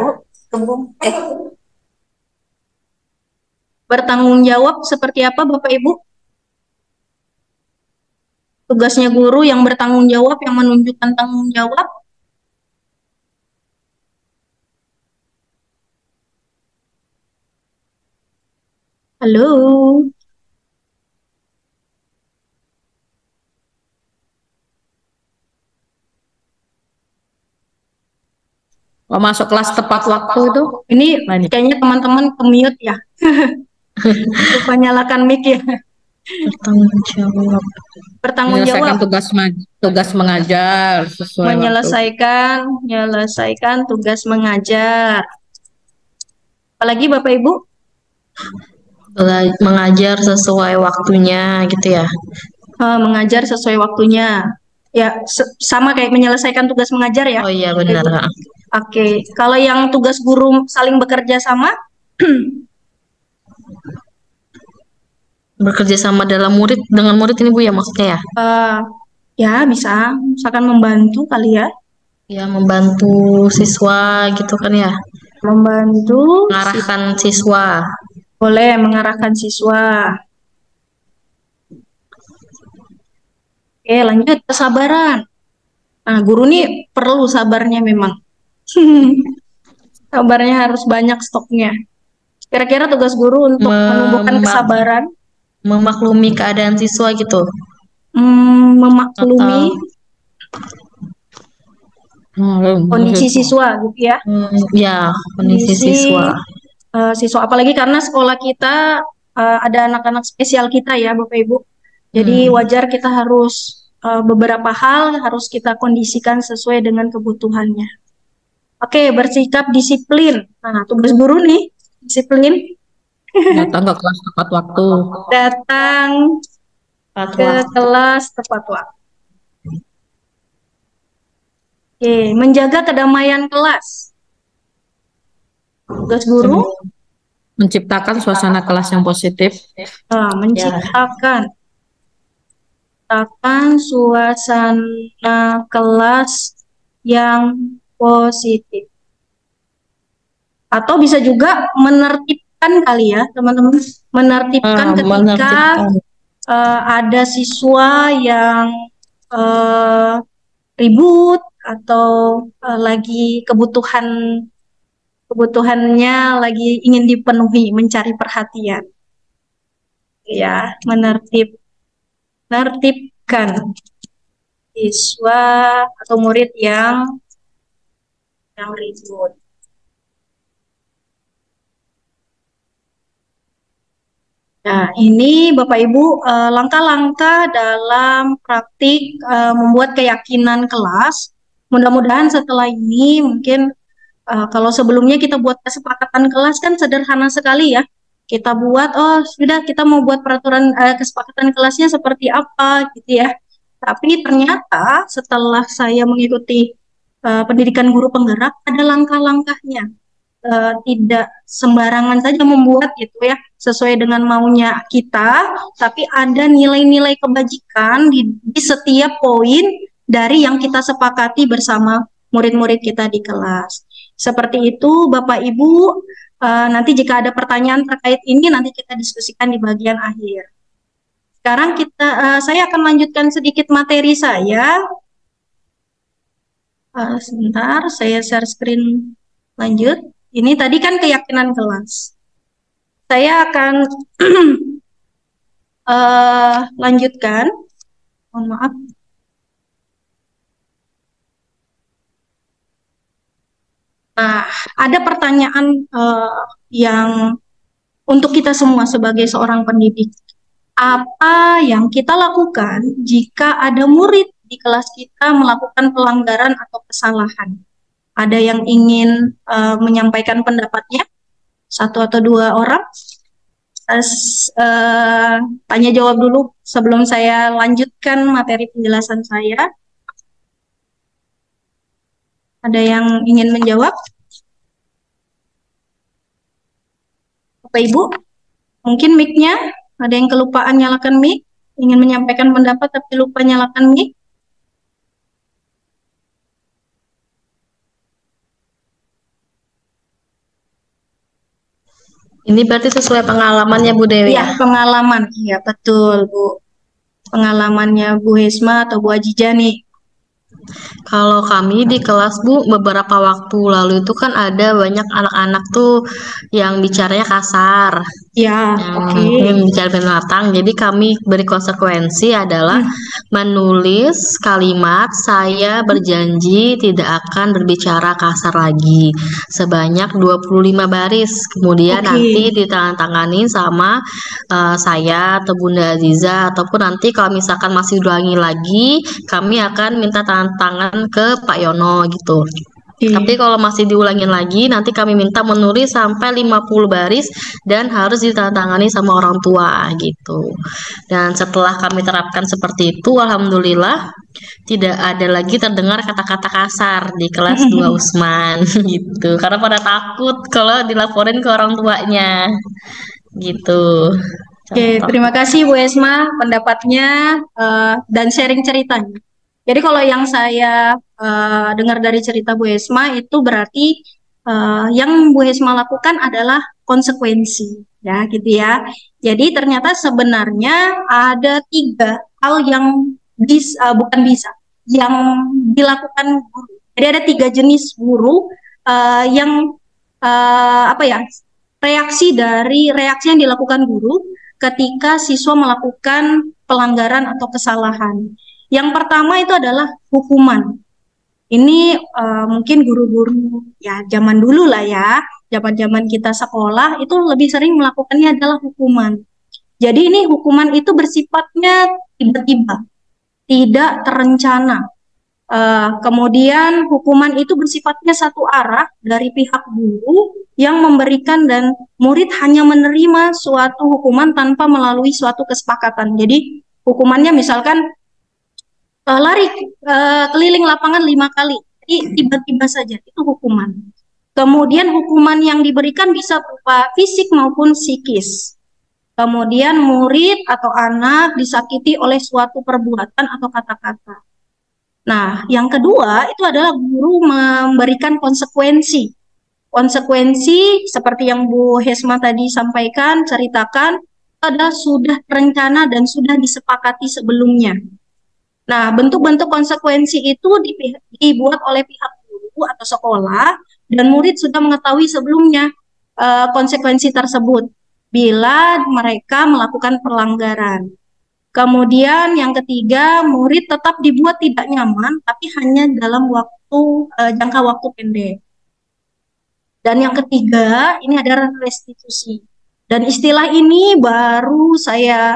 Bertanggung jawab seperti apa Bapak Ibu? Tugasnya guru yang bertanggung jawab, yang menunjukkan tanggung jawab. Halo. Kalau masuk kelas tepat waktu itu, ini kayaknya teman-teman ke-mute ya. Lupa nyalakan mic ya. Bertanggung jawab. Bertanggung jawab. Tugas mengajar sesuai menyelesaikan tugas mengajar. Apalagi Bapak Ibu? Mengajar sesuai waktunya gitu ya. Mengajar sesuai waktunya. Ya, sama kayak menyelesaikan tugas mengajar ya. Oh iya benar. Oke, kalau yang tugas guru saling bekerja sama? Bekerja sama dalam dengan murid ini Bu ya maksudnya ya? Ya bisa, misalkan membantu kali ya. Ya membantu siswa gitu kan ya. Membantu mengarahkan siswa. Boleh mengarahkan siswa. Oke, lanjut kesabaran. Nah, guru nih perlu sabarnya memang. Sabarnya harus banyak stoknya. Kira-kira tugas guru untuk menumbuhkan kesabaran? Memaklumi keadaan siswa gitu. Memaklumi kondisi siswa gitu ya. Ya, kondisi siswa. Siswa apalagi karena sekolah kita ada anak-anak spesial kita ya Bapak Ibu. Jadi wajar kita harus beberapa hal harus kita kondisikan sesuai dengan kebutuhannya. Oke, bersikap disiplin. Nah, tugas guru nih, disiplin. Datang ke kelas tepat waktu. Datang ke kelas tepat waktu. Oke, menjaga kedamaian kelas. Tugas guru menciptakan suasana kelas yang positif. Menciptakan suasana kelas yang positif. Atau bisa juga menertibkan kali ya, teman-teman. Menertibkan ketika ada siswa yang ribut atau lagi kebutuhannya lagi ingin dipenuhi, mencari perhatian. Ya, menertibkan siswa atau murid yang ribut. Nah, ini Bapak Ibu langkah-langkah dalam praktik membuat keyakinan kelas. Mudah-mudahan setelah ini mungkin kalau sebelumnya kita buat kesepakatan kelas kan sederhana sekali ya. Kita buat, oh sudah kita mau buat peraturan kesepakatan kelasnya seperti apa gitu ya. Tapi ternyata setelah saya mengikuti pendidikan guru penggerak ada langkah-langkahnya. Tidak sembarangan saja membuat gitu ya sesuai dengan maunya kita, tapi ada nilai-nilai kebajikan di setiap poin dari yang kita sepakati bersama murid-murid kita di kelas. Seperti itu Bapak Ibu, nanti jika ada pertanyaan terkait ini nanti kita diskusikan di bagian akhir. Sekarang saya akan lanjutkan sedikit materi saya. Sebentar, saya share screen lanjut. Ini tadi kan keyakinan kelas. Saya akan lanjutkan. Mohon maaf. Nah, ada pertanyaan yang untuk kita semua sebagai seorang pendidik. Apa yang kita lakukan jika ada murid di kelas kita melakukan pelanggaran atau kesalahan? Ada yang ingin menyampaikan pendapatnya? Satu atau dua orang? Tanya jawab dulu sebelum saya lanjutkan materi penjelasan saya. Ada yang ingin menjawab? Bapak Ibu, mungkin mic-nya ada yang kelupaan nyalakan mic, ingin menyampaikan pendapat tapi lupa nyalakan mic. Ini berarti sesuai pengalamannya Bu Dewi Ya, ya? pengalaman. Iya, betul, Bu. Pengalamannya Bu Hesma atau Bu Ajija nih. Kalau kami di kelas Bu, beberapa waktu lalu itu kan ada banyak anak-anak tuh yang bicaranya kasar. Ya, Mungkin bicara binatang. Jadi kami beri konsekuensi adalah menulis kalimat saya berjanji tidak akan berbicara kasar lagi sebanyak 25 baris. Kemudian nanti ditandatangani sama saya atau Bunda Aziza, ataupun nanti kalau misalkan masih diulangi lagi, kami akan minta tangan ke Pak Yono gitu. Tapi kalau masih diulangin lagi, nanti kami minta menulis sampai 50 baris dan harus ditandatangani sama orang tua gitu. Dan setelah kami terapkan seperti itu, alhamdulillah tidak ada lagi terdengar kata-kata kasar di kelas 2 Usman gitu. Karena pada takut kalau dilaporin ke orang tuanya gitu. Oke, terima kasih Bu Esma pendapatnya dan sharing ceritanya. Jadi kalau yang saya dengar dari cerita Bu Esma itu berarti yang Bu Esma lakukan adalah konsekuensi, ya gitu ya. Jadi ternyata sebenarnya ada 3 hal yang yang dilakukan guru. Jadi ada 3 jenis guru yang reaksi yang dilakukan guru ketika siswa melakukan pelanggaran atau kesalahan. Yang pertama itu adalah hukuman. Ini mungkin guru-guru ya zaman dulu lah ya, zaman-zaman kita sekolah itu lebih sering melakukannya adalah hukuman. Jadi ini hukuman itu bersifatnya tiba-tiba, tidak terencana. Kemudian hukuman itu bersifatnya satu arah dari pihak guru yang memberikan dan murid hanya menerima suatu hukuman tanpa melalui suatu kesepakatan. Jadi hukumannya misalkan lari keliling lapangan 5 kali, jadi tiba-tiba saja itu hukuman. Kemudian hukuman yang diberikan bisa berupa fisik maupun psikis. Kemudian murid atau anak disakiti oleh suatu perbuatan atau kata-kata. Nah, yang kedua itu adalah guru memberikan konsekuensi. Konsekuensi seperti yang Bu Hesma tadi sampaikan, ceritakan, adalah sudah terencana dan sudah disepakati sebelumnya. Nah, bentuk-bentuk konsekuensi itu dibuat oleh pihak guru atau sekolah dan murid sudah mengetahui sebelumnya konsekuensi tersebut bila mereka melakukan pelanggaran. Kemudian yang ketiga, murid tetap dibuat tidak nyaman tapi hanya dalam jangka waktu pendek. Dan yang ketiga, ini adalah restitusi. Dan istilah ini baru saya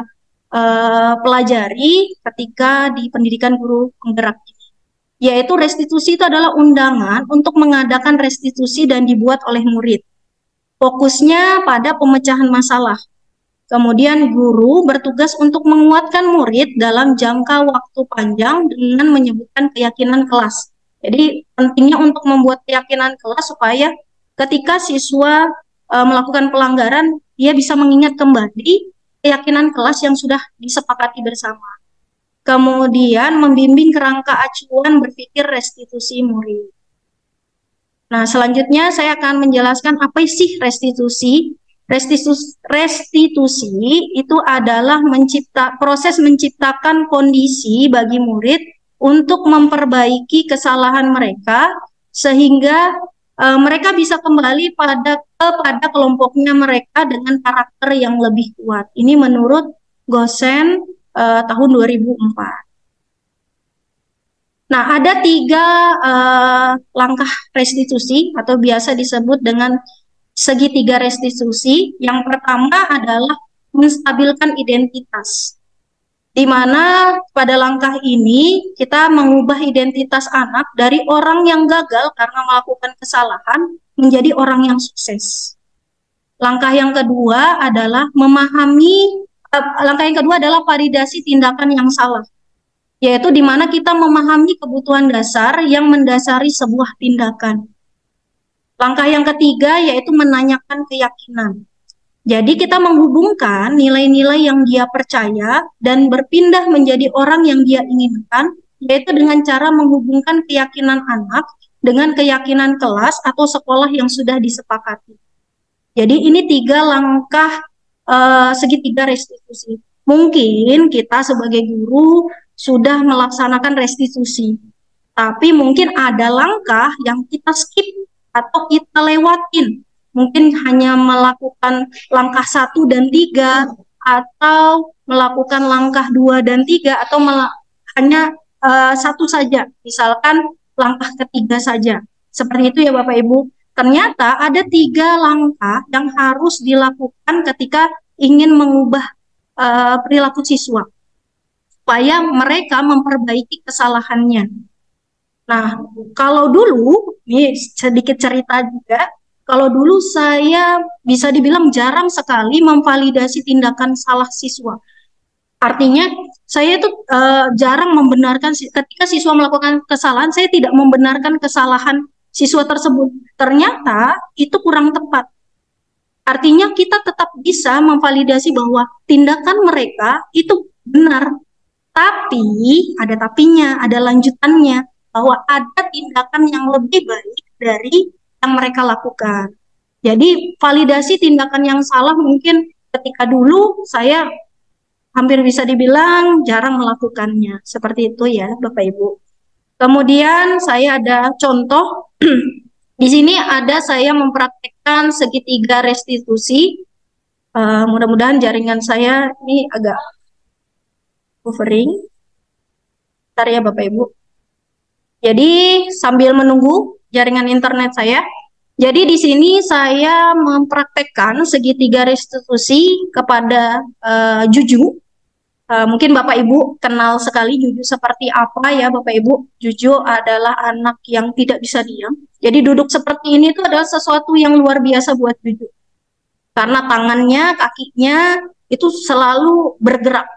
pelajari ketika di pendidikan guru penggerak ini, yaitu restitusi itu adalah undangan untuk mengadakan restitusi dan dibuat oleh murid. Fokusnya pada pemecahan masalah. Kemudian guru bertugas untuk menguatkan murid dalam jangka waktu panjang dengan menyebutkan keyakinan kelas. Jadi pentingnya untuk membuat keyakinan kelas supaya ketika siswa melakukan pelanggaran, dia bisa mengingat kembali keyakinan kelas yang sudah disepakati bersama. Kemudian membimbing kerangka acuan berpikir restitusi murid. Nah, selanjutnya saya akan menjelaskan apa sih restitusi. Restitusi itu adalah proses menciptakan kondisi bagi murid untuk memperbaiki kesalahan mereka sehingga mereka bisa kembali kepada kelompoknya mereka dengan karakter yang lebih kuat. Ini menurut Gosen tahun 2004. Nah, ada 3 langkah restitusi atau biasa disebut dengan segitiga restitusi. Yang pertama adalah menstabilkan identitas, di mana pada langkah ini kita mengubah identitas anak dari orang yang gagal karena melakukan kesalahan menjadi orang yang sukses. Langkah yang kedua adalah validasi tindakan yang salah, yaitu di mana kita memahami kebutuhan dasar yang mendasari sebuah tindakan. Langkah yang ketiga yaitu menanyakan keyakinan. Jadi kita menghubungkan nilai-nilai yang dia percaya dan berpindah menjadi orang yang dia inginkan, yaitu dengan cara menghubungkan keyakinan anak dengan keyakinan kelas atau sekolah yang sudah disepakati. Jadi ini 3 langkah segitiga restitusi. Mungkin kita sebagai guru sudah melaksanakan restitusi, tapi mungkin ada langkah yang kita skip atau kita lewatin. Mungkin hanya melakukan langkah 1 dan 3, atau melakukan langkah 2 dan 3, atau hanya 1 saja, misalkan langkah ketiga saja. Seperti itu ya Bapak Ibu. Ternyata ada 3 langkah yang harus dilakukan ketika ingin mengubah perilaku siswa, supaya mereka memperbaiki kesalahannya. Nah, kalau dulu, ini sedikit cerita juga, kalau dulu saya bisa dibilang jarang sekali memvalidasi tindakan salah siswa. Artinya, saya itu jarang membenarkan, ketika siswa melakukan kesalahan, saya tidak membenarkan kesalahan siswa tersebut. Ternyata itu kurang tepat. Artinya kita tetap bisa memvalidasi bahwa tindakan mereka itu benar. Tapi, ada tapinya, ada lanjutannya, bahwa ada tindakan yang lebih baik dari yang mereka lakukan. Jadi, validasi tindakan yang salah mungkin ketika dulu saya hampir bisa dibilang jarang melakukannya. Seperti itu ya, Bapak Ibu. Kemudian saya ada contoh. Di sini ada saya mempraktekkan segitiga restitusi. Mudah-mudahan jaringan saya ini agak buffering. Bentar ya Bapak Ibu. Jadi sambil menunggu jaringan internet saya. Jadi di sini saya mempraktekkan segitiga restitusi kepada Juju. Mungkin Bapak Ibu kenal sekali Juju seperti apa ya Bapak Ibu. Juju adalah anak yang tidak bisa diam. Jadi duduk seperti ini itu adalah sesuatu yang luar biasa buat Juju. Karena tangannya, kakinya itu selalu bergerak.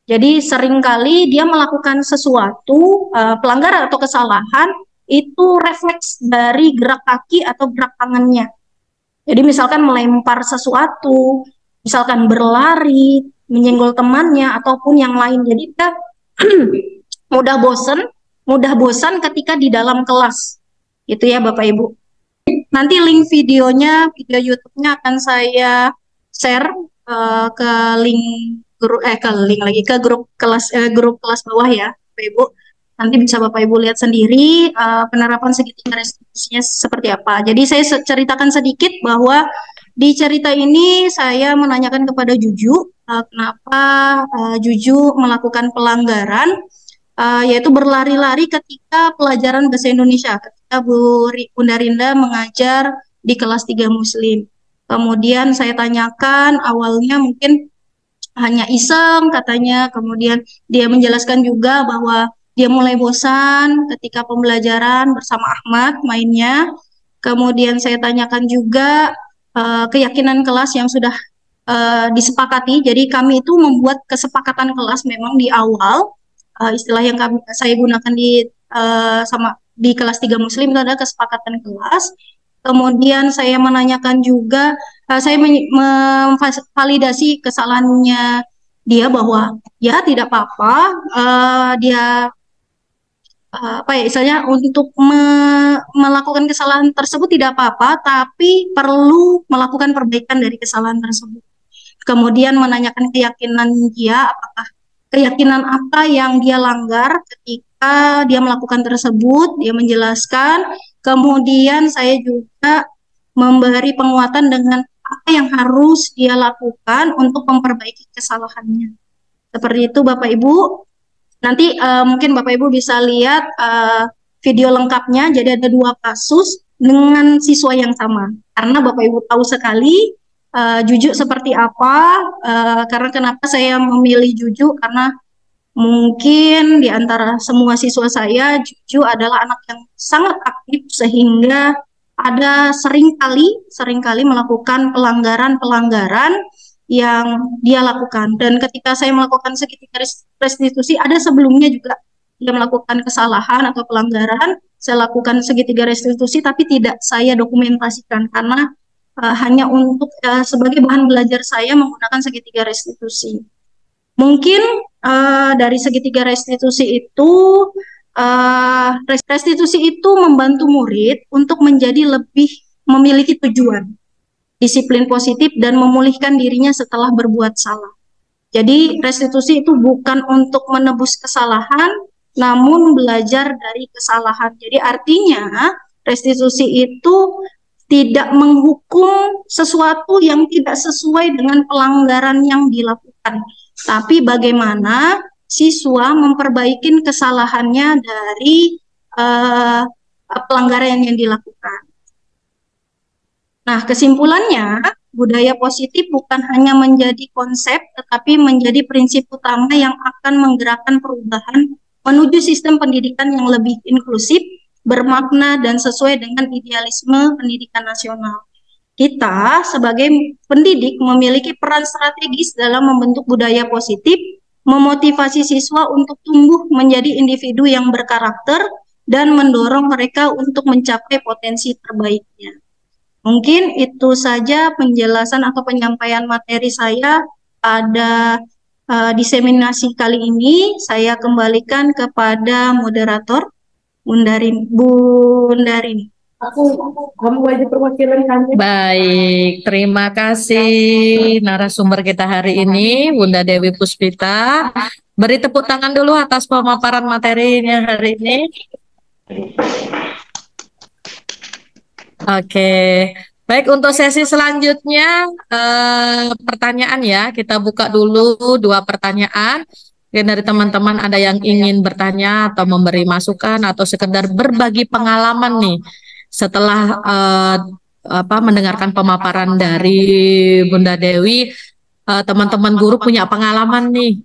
Jadi seringkali dia melakukan sesuatu, pelanggaran atau kesalahan, itu refleks dari gerak kaki atau gerak tangannya. Jadi misalkan melempar sesuatu, misalkan berlari, menyenggol temannya ataupun yang lain. Jadi kita mudah bosan ketika di dalam kelas. Itu ya Bapak Ibu. Nanti link videonya, video YouTube-nya akan saya share ke grup kelas bawah ya Bapak Ibu. Nanti bisa Bapak Ibu lihat sendiri penerapan segitiga restitusinya seperti apa. Jadi saya ceritakan sedikit bahwa di cerita ini saya menanyakan kepada Juju kenapa Juju melakukan pelanggaran, yaitu berlari-lari ketika pelajaran bahasa Indonesia, ketika Bunda Rinda mengajar di kelas 3 Muslim. Kemudian saya tanyakan, awalnya mungkin hanya iseng katanya, kemudian dia menjelaskan juga bahwa dia mulai bosan ketika pembelajaran bersama Ahmad mainnya. Kemudian saya tanyakan juga keyakinan kelas yang sudah disepakati. Jadi kami itu membuat kesepakatan kelas memang di awal, istilah yang saya gunakan di kelas 3 Muslim itu adalah kesepakatan kelas. Kemudian saya menanyakan juga, saya memvalidasi kesalahannya dia bahwa ya tidak apa-apa, dia istilahnya untuk melakukan kesalahan tersebut tidak apa-apa, tapi perlu melakukan perbaikan dari kesalahan tersebut. Kemudian menanyakan keyakinan dia, apakah keyakinan apa yang dia langgar ketika dia melakukan tersebut, dia menjelaskan. Kemudian saya juga memberi penguatan dengan apa yang harus dia lakukan untuk memperbaiki kesalahannya. Seperti itu Bapak Ibu. Nanti mungkin Bapak Ibu bisa lihat video lengkapnya. Jadi ada 2 kasus dengan siswa yang sama. Karena Bapak Ibu tahu sekali Juju seperti apa. Karena kenapa saya memilih Juju, karena mungkin di antara semua siswa saya, Juju adalah anak yang sangat aktif sehingga ada seringkali melakukan pelanggaran-pelanggaran yang dia lakukan. Dan ketika saya melakukan segitiga restitusi, ada sebelumnya juga dia melakukan kesalahan atau pelanggaran, saya lakukan segitiga restitusi tapi tidak saya dokumentasikan karena hanya untuk sebagai bahan belajar saya menggunakan segitiga restitusi. Mungkin dari segitiga restitusi itu restitusi itu membantu murid untuk menjadi lebih memiliki tujuan, disiplin positif, dan memulihkan dirinya setelah berbuat salah. Jadi restitusi itu bukan untuk menebus kesalahan, namun belajar dari kesalahan. Jadi artinya restitusi itu tidak menghukum sesuatu yang tidak sesuai dengan pelanggaran yang dilakukan, tapi bagaimana siswa memperbaiki kesalahannya dari pelanggaran yang dilakukan. Nah, kesimpulannya, budaya positif bukan hanya menjadi konsep, tetapi menjadi prinsip utama yang akan menggerakkan perubahan menuju sistem pendidikan yang lebih inklusif, bermakna, dan sesuai dengan idealisme pendidikan nasional. Kita sebagai pendidik memiliki peran strategis dalam membentuk budaya positif, memotivasi siswa untuk tumbuh menjadi individu yang berkarakter, dan mendorong mereka untuk mencapai potensi terbaiknya. Mungkin itu saja penjelasan atau penyampaian materi saya pada diseminasi kali ini. Saya kembalikan kepada moderator, Bundarini. Kamu wajib perwakilan kami. Baik, terima kasih narasumber kita hari ini, Bunda Dewi Puspita. Beri tepuk tangan dulu atas pemaparan materinya hari ini. Oke, baik, untuk sesi selanjutnya pertanyaan ya, kita buka dulu 2 pertanyaan. Mungkin dari teman-teman ada yang ingin bertanya atau memberi masukan atau sekedar berbagi pengalaman nih setelah mendengarkan pemaparan dari Bunda Dewi. Teman-teman guru punya pengalaman nih,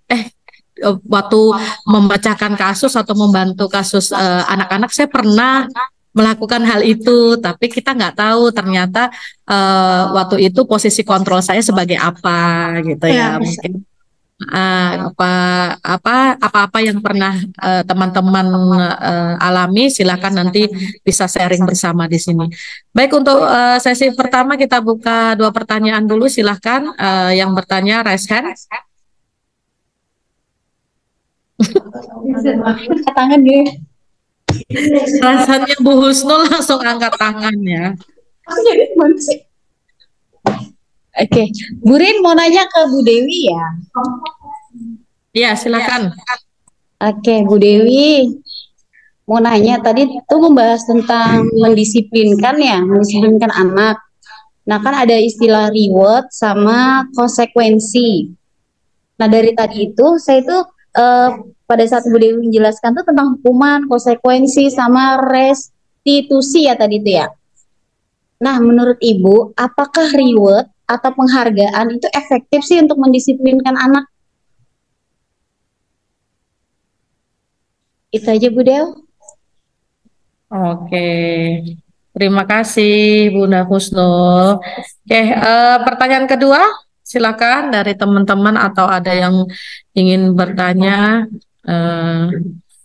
waktu membacakan kasus atau membantu kasus anak-anak, saya pernah melakukan hal itu, tapi kita nggak tahu ternyata waktu itu posisi kontrol saya sebagai apa gitu ya. Mungkin apa-apa yang pernah teman-teman alami, silakan nanti bisa sharing bersama di sini. Baik, untuk sesi pertama kita buka 2 pertanyaan dulu, silakan yang bertanya raise hand. Angkat tangan nih. Rasanya Bu Husnul langsung angkat tangannya. Oke, Bu Rin mau nanya ke Bu Dewi ya? Iya, silakan. Oke, Bu Dewi mau nanya, tadi tuh membahas tentang mendisiplinkan anak. Nah, kan ada istilah reward sama konsekuensi. Nah, dari tadi itu saya itu pada saat Bu Dewi menjelaskan tuh tentang hukuman, konsekuensi sama restitusi ya tadi itu ya. Nah, menurut Ibu, apakah reward atau penghargaan itu efektif sih untuk mendisiplinkan anak? Itu aja Bu Dew. Oke, terima kasih Bunda Husnul. Oke, pertanyaan kedua, silakan dari teman-teman atau ada yang ingin bertanya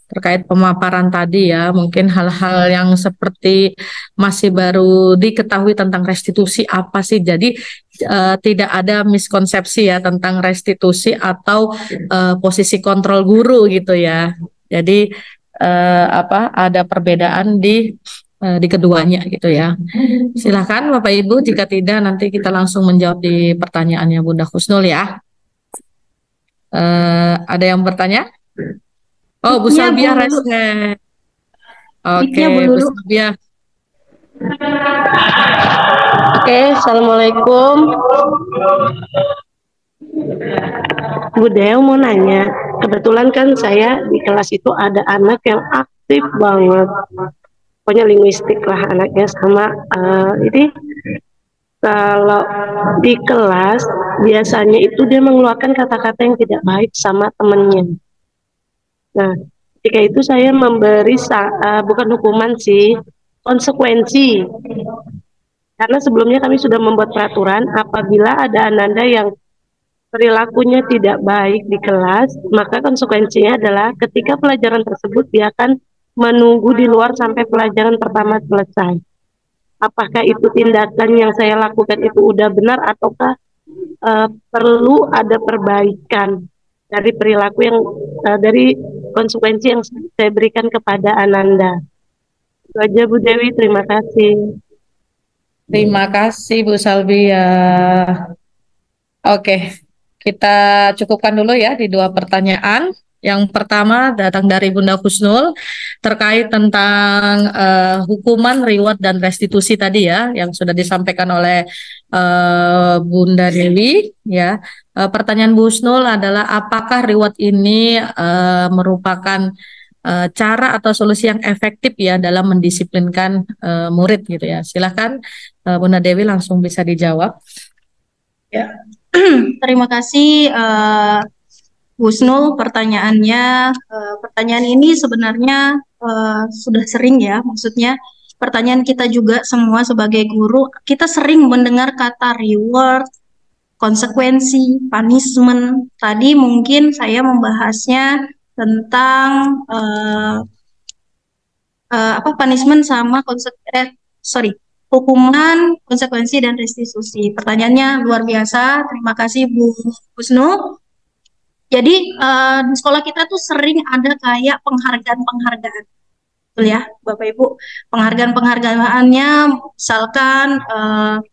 terkait pemaparan tadi ya, mungkin hal-hal yang seperti masih baru diketahui tentang restitusi apa sih. Jadi tidak ada miskonsepsi ya tentang restitusi atau posisi kontrol guru gitu ya. Jadi ada perbedaan di keduanya gitu ya. Silahkan Bapak Ibu, jika tidak nanti kita langsung menjawab di pertanyaannya Bunda Husnul ya. Ada yang bertanya? Oh, Bu Salbia Resne. Oke, Bu Salbia. Oke, Assalamualaikum. Bu Deo mau nanya, kebetulan kan saya di kelas itu ada anak yang aktif banget, pokoknya linguistik lah anaknya sama ini kalau di kelas biasanya itu dia mengeluarkan kata-kata yang tidak baik sama temennya. Nah, ketika itu saya memberi bukan hukuman sih, konsekuensi. Karena sebelumnya kami sudah membuat peraturan apabila ada ananda yang perilakunya tidak baik di kelas, maka konsekuensinya adalah ketika pelajaran tersebut dia akan menunggu di luar sampai pelajaran pertama selesai. Apakah itu tindakan yang saya lakukan itu udah benar ataukah perlu ada perbaikan dari perilaku yang dari konsekuensi yang saya berikan kepada Ananda. Itu aja Bu Dewi, terima kasih. Terima kasih Bu Salvia. Oke, kita cukupkan dulu ya di 2 pertanyaan. Yang pertama datang dari Bunda Husnul terkait tentang hukuman, reward, dan restitusi tadi ya, yang sudah disampaikan oleh Bunda Dewi ya. Pertanyaan Bu Husnul adalah apakah reward ini merupakan cara atau solusi yang efektif ya dalam mendisiplinkan murid gitu ya. Silakan Bunda Dewi langsung bisa dijawab. Ya, terima kasih Husnul pertanyaannya. Pertanyaan ini sebenarnya sudah sering ya, maksudnya pertanyaan kita juga semua sebagai guru, kita sering mendengar kata reward, konsekuensi, punishment. Tadi mungkin saya membahasnya tentang punishment sama hukuman, konsekuensi, dan restitusi. Pertanyaannya luar biasa. Terima kasih Bu Husnu. Jadi di sekolah kita tuh sering ada kayak penghargaan-penghargaan, betul ya Bapak Ibu. Penghargaan-penghargaannya misalkan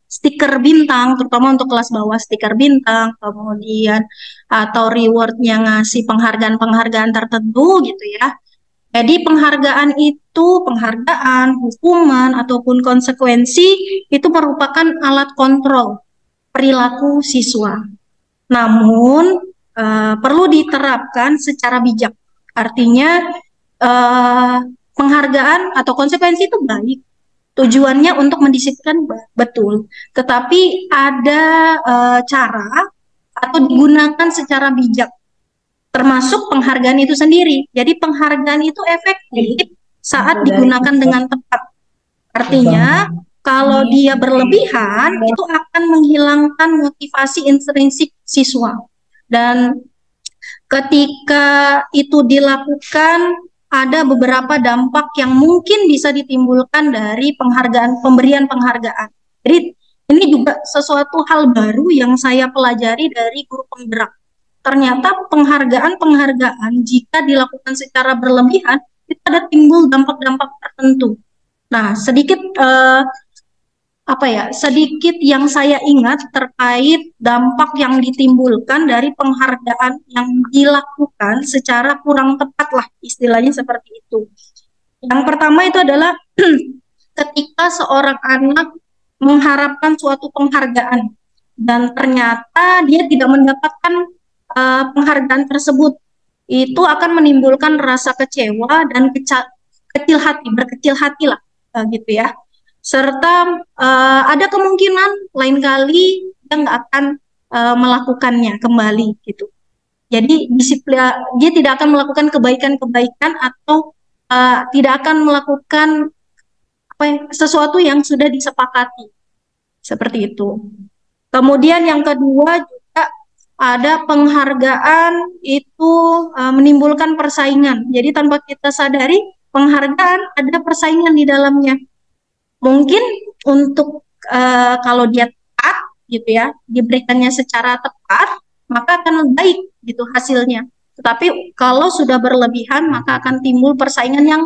stiker bintang, terutama untuk kelas bawah stiker bintang, kemudian atau rewardnya ngasih penghargaan-penghargaan tertentu gitu ya. Jadi penghargaan itu, penghargaan, hukuman, ataupun konsekuensi itu merupakan alat kontrol perilaku siswa. Namun perlu diterapkan secara bijak. Artinya penghargaan atau konsekuensi itu baik. Tujuannya untuk mendisiplinkan betul. Tetapi ada cara atau digunakan secara bijak. Termasuk penghargaan itu sendiri. Jadi penghargaan itu efektif saat digunakan dengan tepat. Artinya kalau dia berlebihan itu akan menghilangkan motivasi intrinsik siswa. Dan ketika itu dilakukan ada beberapa dampak yang mungkin bisa ditimbulkan dari pemberian penghargaan. Jadi ini juga sesuatu hal baru yang saya pelajari dari guru penggerak. Ternyata penghargaan jika dilakukan secara berlebihan itu ada timbul dampak-dampak tertentu. Nah, sedikit sedikit yang saya ingat terkait dampak yang ditimbulkan dari penghargaan yang dilakukan secara kurang tepat lah, istilahnya seperti itu. Yang pertama itu adalah ketika seorang anak mengharapkan suatu penghargaan dan ternyata dia tidak mendapatkan penghargaan tersebut, itu akan menimbulkan rasa kecewa dan berkecil hati lah gitu ya. Serta ada kemungkinan lain kali dia nggak akan melakukannya kembali gitu. Jadi dia tidak akan melakukan kebaikan-kebaikan atau tidak akan melakukan sesuatu yang sudah disepakati seperti itu. Kemudian yang kedua juga ada penghargaan itu menimbulkan persaingan. Jadi tanpa kita sadari penghargaan ada persaingan di dalamnya. Mungkin untuk kalau dia tepat gitu ya, diberikannya secara tepat, maka akan baik gitu hasilnya. Tetapi kalau sudah berlebihan, maka akan timbul persaingan yang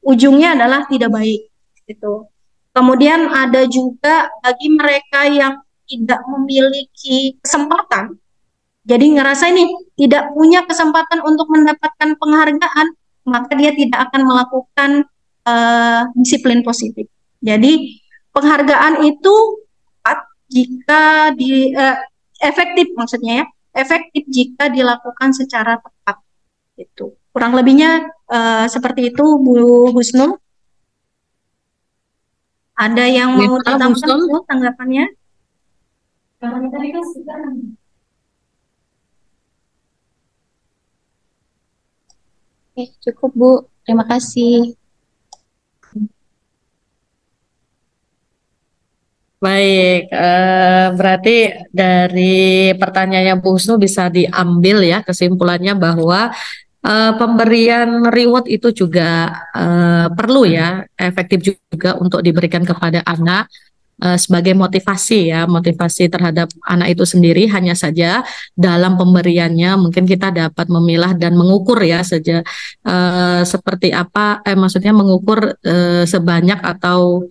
ujungnya adalah tidak baik gitu. Kemudian ada juga bagi mereka yang tidak memiliki kesempatan, jadi ngerasa ini tidak punya kesempatan untuk mendapatkan penghargaan, maka dia tidak akan melakukan disiplin positif. Jadi penghargaan itu jika efektif, maksudnya ya, efektif jika dilakukan secara tepat. Itu kurang lebihnya seperti itu, Bu Husnul. Ada yang mau Gimana, Bu ditambahkan, Husnul? Bu, tanggapannya? Oke, cukup Bu. Terima kasih. Baik, berarti dari pertanyaannya Bu Husnu bisa diambil ya kesimpulannya bahwa pemberian reward itu juga perlu ya, efektif juga untuk diberikan kepada anak sebagai motivasi ya, motivasi terhadap anak itu sendiri. Hanya saja dalam pemberiannya mungkin kita dapat memilah dan mengukur ya saja seperti apa, maksudnya mengukur sebanyak atau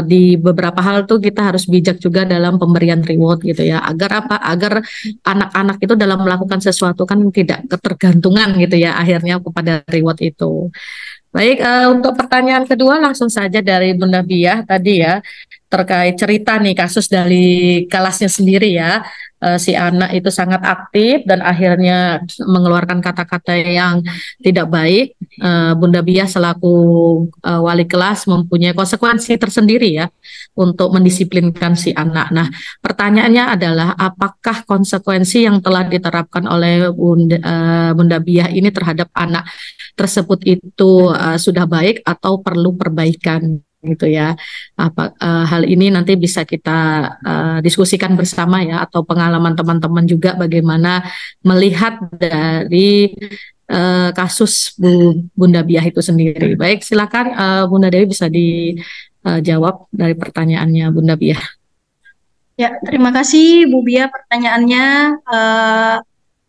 di beberapa hal tuh kita harus bijak juga dalam pemberian reward gitu ya, agar apa, agar anak-anak itu dalam melakukan sesuatu kan tidak ketergantungan gitu ya akhirnya kepada reward itu. Baik, untuk pertanyaan kedua langsung saja dari Bunda Biah tadi ya, terkait cerita nih kasus dari kelasnya sendiri ya. Si anak itu sangat aktif dan akhirnya mengeluarkan kata-kata yang tidak baik. Bunda Biah selaku wali kelas mempunyai konsekuensi tersendiri ya untuk mendisiplinkan si anak. Nah, pertanyaannya adalah apakah konsekuensi yang telah diterapkan oleh Bunda Biah ini terhadap anak tersebut itu sudah baik atau perlu perbaikan gitu ya. Hal ini nanti bisa kita diskusikan bersama ya, atau pengalaman teman-teman juga bagaimana melihat dari kasus Bunda Biah itu sendiri. Baik, silakan Bunda Dewi bisa dijawab dari pertanyaannya Bunda Biah. Ya, terima kasih Bu Biah pertanyaannya.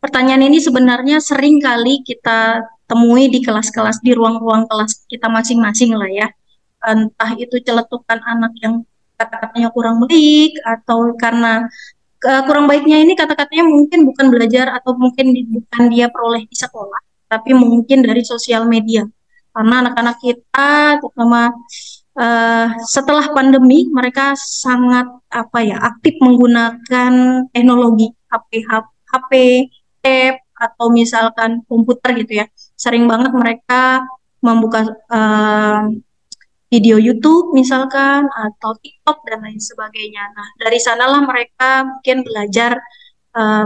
Pertanyaan ini sebenarnya sering kali kita temui di kelas-kelas, di ruang-ruang kelas kita masing-masing lah ya. Entah itu celetukan anak yang kata-katanya kurang baik, atau karena kurang baiknya ini kata-katanya mungkin bukan belajar atau mungkin bukan dia peroleh di sekolah, tapi mungkin dari sosial media. Karena anak-anak kita terutama setelah pandemi mereka sangat aktif menggunakan teknologi HP, tab, atau misalkan komputer gitu ya. Sering banget mereka membuka video YouTube misalkan, atau TikTok dan lain sebagainya. Nah, dari sanalah mereka mungkin belajar,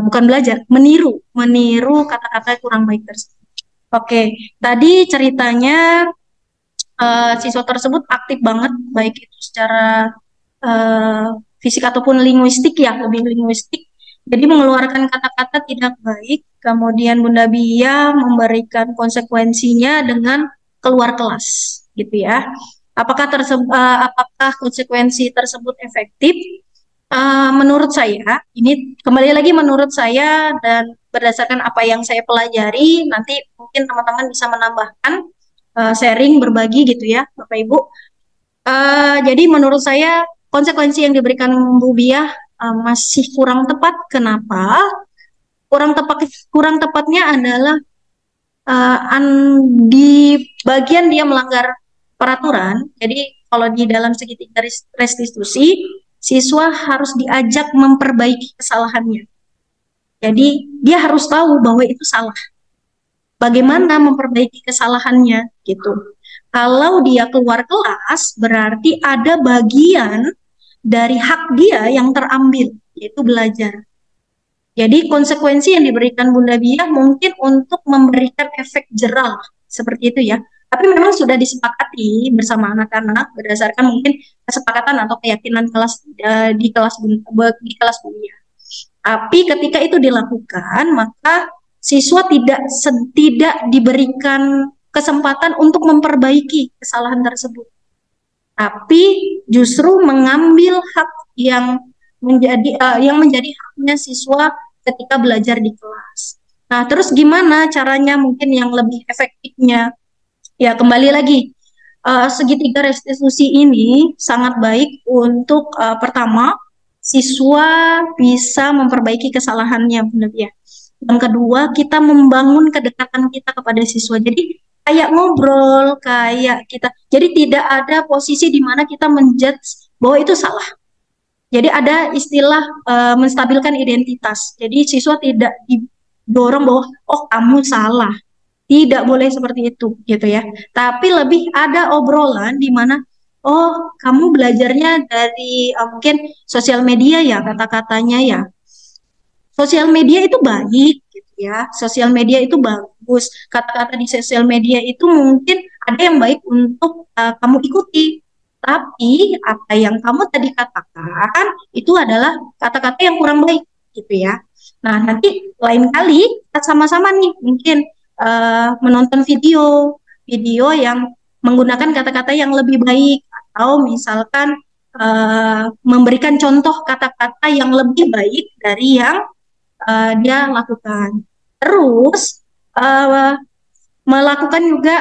bukan belajar, meniru kata-kata kurang baik tersebut. Oke, tadi ceritanya siswa tersebut aktif banget, baik itu secara fisik ataupun linguistik ya, lebih linguistik. Jadi mengeluarkan kata-kata tidak baik, kemudian Bunda Biah memberikan konsekuensinya dengan keluar kelas, gitu ya. Apakah konsekuensi tersebut efektif? Menurut saya, ini kembali lagi menurut saya dan berdasarkan apa yang saya pelajari, nanti mungkin teman-teman bisa menambahkan, sharing, berbagi gitu ya, Bapak Ibu. Jadi menurut saya konsekuensi yang diberikan Bu Biah masih kurang tepat. Kenapa? Kurang tepatnya adalah di bagian dia melanggar peraturan. Jadi kalau di dalam segitiga restitusi, siswa harus diajak memperbaiki kesalahannya. Jadi dia harus tahu bahwa itu salah. Bagaimana memperbaiki kesalahannya gitu. Kalau dia keluar kelas, berarti ada bagian dari hak dia yang terambil, yaitu belajar. Jadi konsekuensi yang diberikan Bunda Biah mungkin untuk memberikan efek jerah, seperti itu ya. Tapi memang sudah disepakati bersama anak-anak berdasarkan mungkin kesepakatan atau keyakinan kelas di kelas Bunda. Tapi ketika itu dilakukan, maka siswa tidak diberikan kesempatan untuk memperbaiki kesalahan tersebut, tapi justru mengambil hak yang menjadi haknya siswa ketika belajar di kelas. Nah, terus gimana caranya mungkin yang lebih efektifnya? Ya, kembali lagi, segitiga restitusi ini sangat baik untuk pertama, siswa bisa memperbaiki kesalahannya, Bunda Biah. Yang kedua, kita membangun kedekatan kita kepada siswa. Jadi kayak ngobrol, kayak kita. Jadi tidak ada posisi di mana kita menjudge bahwa itu salah. Jadi ada istilah menstabilkan identitas. Jadi siswa tidak didorong bahwa oh kamu salah. Tidak boleh seperti itu gitu ya. Tapi lebih ada obrolan di mana oh kamu belajarnya dari mungkin sosial media ya kata-katanya ya. Sosial media itu baik gitu ya. Sosial media itu bagus. Kata-kata di sosial media itu mungkin ada yang baik untuk kamu ikuti. Tapi apa yang kamu tadi katakan itu adalah kata-kata yang kurang baik gitu ya. Nah, nanti lain kali kita sama-sama nih mungkin menonton video yang menggunakan kata-kata yang lebih baik atau misalkan memberikan contoh kata-kata yang lebih baik dari yang dia lakukan. Terus melakukan juga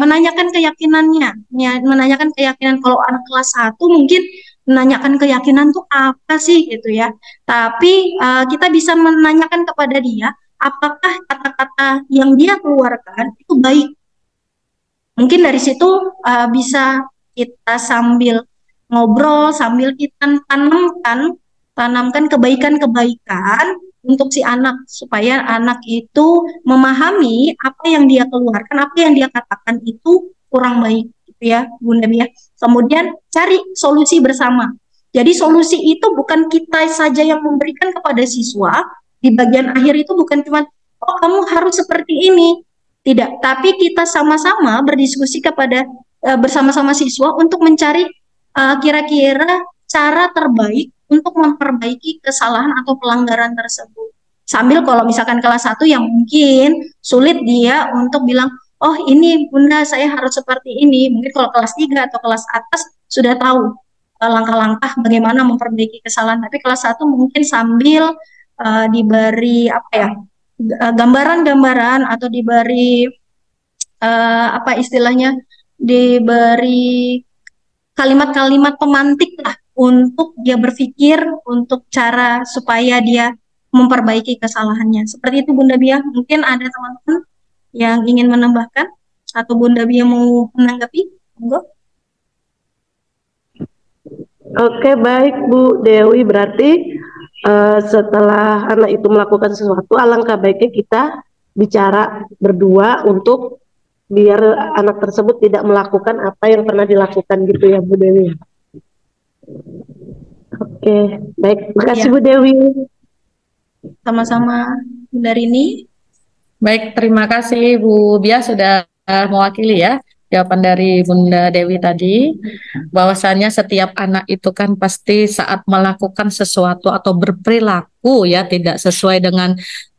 menanyakan keyakinannya, menanyakan keyakinan. Kalau anak kelas 1 mungkin menanyakan keyakinan tuh apa sih gitu ya. Tapi kita bisa menanyakan kepada dia apakah kata-kata yang dia keluarkan itu baik. Mungkin dari situ bisa kita sambil ngobrol, sambil kita tanamkan kebaikan-kebaikan untuk si anak, supaya anak itu memahami apa yang dia keluarkan, apa yang dia katakan itu kurang baik gitu ya Bunda ya. Kemudian cari solusi bersama. Jadi solusi itu bukan kita saja yang memberikan kepada siswa, di bagian akhir itu bukan cuma oh kamu harus seperti ini, tidak, tapi kita sama-sama berdiskusi kepada bersama-sama siswa untuk mencari kira-kira cara terbaik untuk memperbaiki kesalahan atau pelanggaran tersebut. Sambil kalau misalkan kelas 1 yang mungkin sulit dia untuk bilang, oh ini Bunda saya harus seperti ini. Mungkin kalau kelas 3 atau kelas atas sudah tahu langkah-langkah bagaimana memperbaiki kesalahan. Tapi kelas 1 mungkin sambil diberi apa ya, gambaran-gambaran atau diberi apa istilahnya, diberi kalimat-kalimat pemantik lah untuk dia berpikir untuk cara supaya dia memperbaiki kesalahannya. Seperti itu Bunda Bia. Mungkin ada teman-teman yang ingin menambahkan atau Bunda Bia mau menanggapi? Monggo. Oke, baik Bu Dewi. Berarti setelah anak itu melakukan sesuatu, alangkah baiknya kita bicara berdua untuk biar anak tersebut tidak melakukan apa yang pernah dilakukan gitu ya Bu Dewi. Oke, baik. Terima kasih Bu Dewi. Sama-sama Bunda Rini. Baik, terima kasih Bu Bia sudah mewakili ya jawaban dari Bunda Dewi tadi, bahwasannya setiap anak itu kan pasti saat melakukan sesuatu atau berperilaku ya tidak sesuai dengan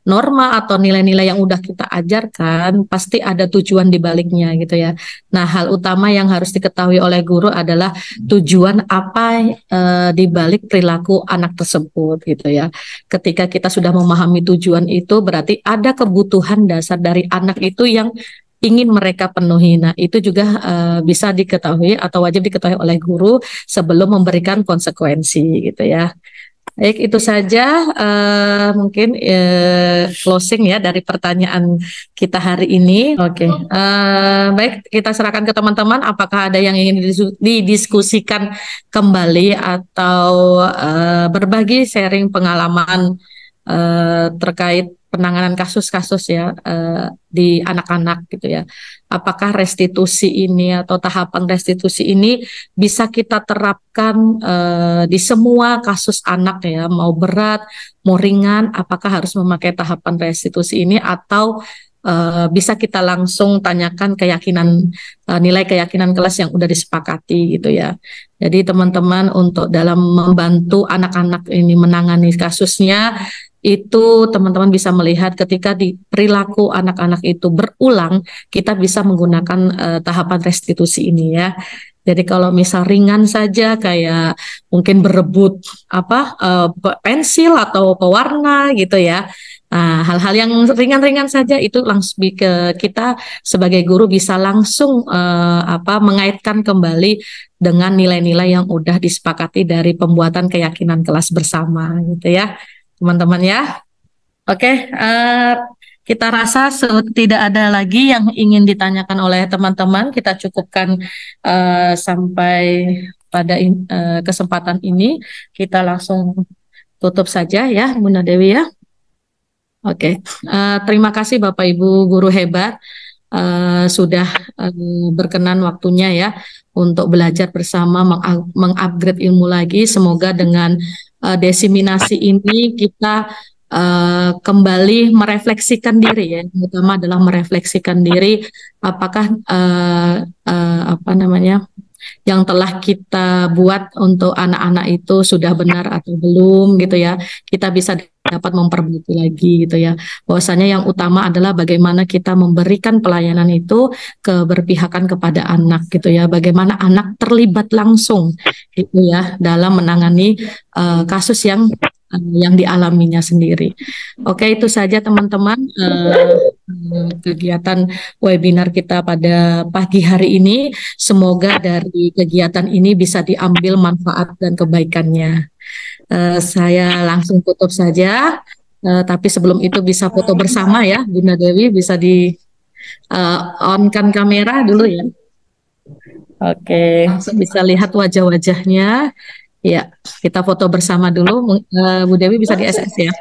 norma atau nilai-nilai yang udah kita ajarkan, pasti ada tujuan di baliknya gitu ya. Nah, hal utama yang harus diketahui oleh guru adalah tujuan apa di balik perilaku anak tersebut gitu ya. Ketika kita sudah memahami tujuan itu, berarti ada kebutuhan dasar dari anak itu yang ingin mereka penuhi. Nah, itu juga bisa diketahui atau wajib diketahui oleh guru sebelum memberikan konsekuensi gitu ya. Baik, itu saja mungkin closing ya dari pertanyaan kita hari ini. Oke, baik, kita serahkan ke teman-teman. Apakah ada yang ingin didiskusikan kembali atau berbagi sharing pengalaman terkait penanganan kasus-kasus ya di anak-anak gitu ya. Apakah restitusi ini atau tahapan restitusi ini bisa kita terapkan di semua kasus anak ya, mau berat, mau ringan, apakah harus memakai tahapan restitusi ini atau bisa kita langsung tanyakan keyakinan nilai keyakinan kelas yang udah disepakati gitu ya. Jadi teman-teman untuk dalam membantu anak-anak ini menangani kasusnya itu teman-teman bisa melihat ketika di perilaku anak-anak itu berulang, kita bisa menggunakan tahapan restitusi ini ya. Jadi kalau misal ringan saja kayak mungkin berebut apa pensil atau pewarna gitu ya. Nah, hal-hal yang ringan-ringan saja itu langsung ke kita sebagai guru bisa langsung mengaitkan kembali dengan nilai-nilai yang udah disepakati dari pembuatan keyakinan kelas bersama gitu ya. Teman-teman ya, oke, kita rasa tidak ada lagi yang ingin ditanyakan oleh teman-teman. Kita cukupkan sampai pada kesempatan ini kita langsung tutup saja ya, Bunda Dewi ya. Oke, terima kasih Bapak Ibu guru hebat sudah berkenan waktunya ya untuk belajar bersama mengupgrade ilmu lagi. Semoga dengan desiminasi ini kita kembali merefleksikan diri ya, yang utama adalah merefleksikan diri apakah apa namanya yang telah kita buat untuk anak-anak itu sudah benar atau belum gitu ya. Kita bisa dapat memperbaiki lagi gitu ya. Bahwasanya yang utama adalah bagaimana kita memberikan pelayanan itu keberpihakan kepada anak gitu ya. Bagaimana anak terlibat langsung gitu ya dalam menangani kasus yang dialaminya sendiri. Oke, itu saja teman-teman kegiatan webinar kita pada pagi hari ini. Semoga dari kegiatan ini bisa diambil manfaat dan kebaikannya. Saya langsung tutup saja, tapi sebelum itu bisa foto bersama ya, Bunda Dewi, bisa di on-kan kamera dulu ya. Oke, bisa lihat wajah-wajahnya. Ya, kita foto bersama dulu. Bu Dewi bisa di SS ya.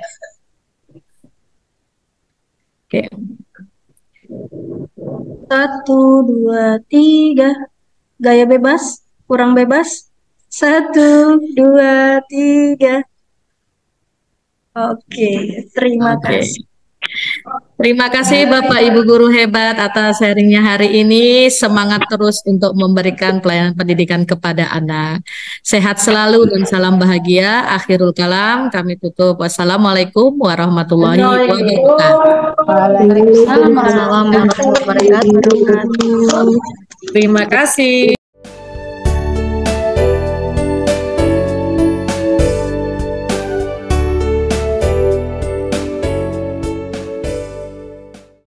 Oke. 1, 2, 3. Gaya bebas, kurang bebas. 1, 2, 3. Oke, terima kasih. Terima kasih Bapak Ibu guru hebat atas sharingnya hari ini. Semangat terus untuk memberikan pelayanan pendidikan kepada anak. Sehat selalu dan salam bahagia. Akhirul kalam, kami tutup. Wassalamualaikum warahmatullahi wabarakatuh. Waalaikumsalam warahmatullahi wabarakatuh. Terima kasih.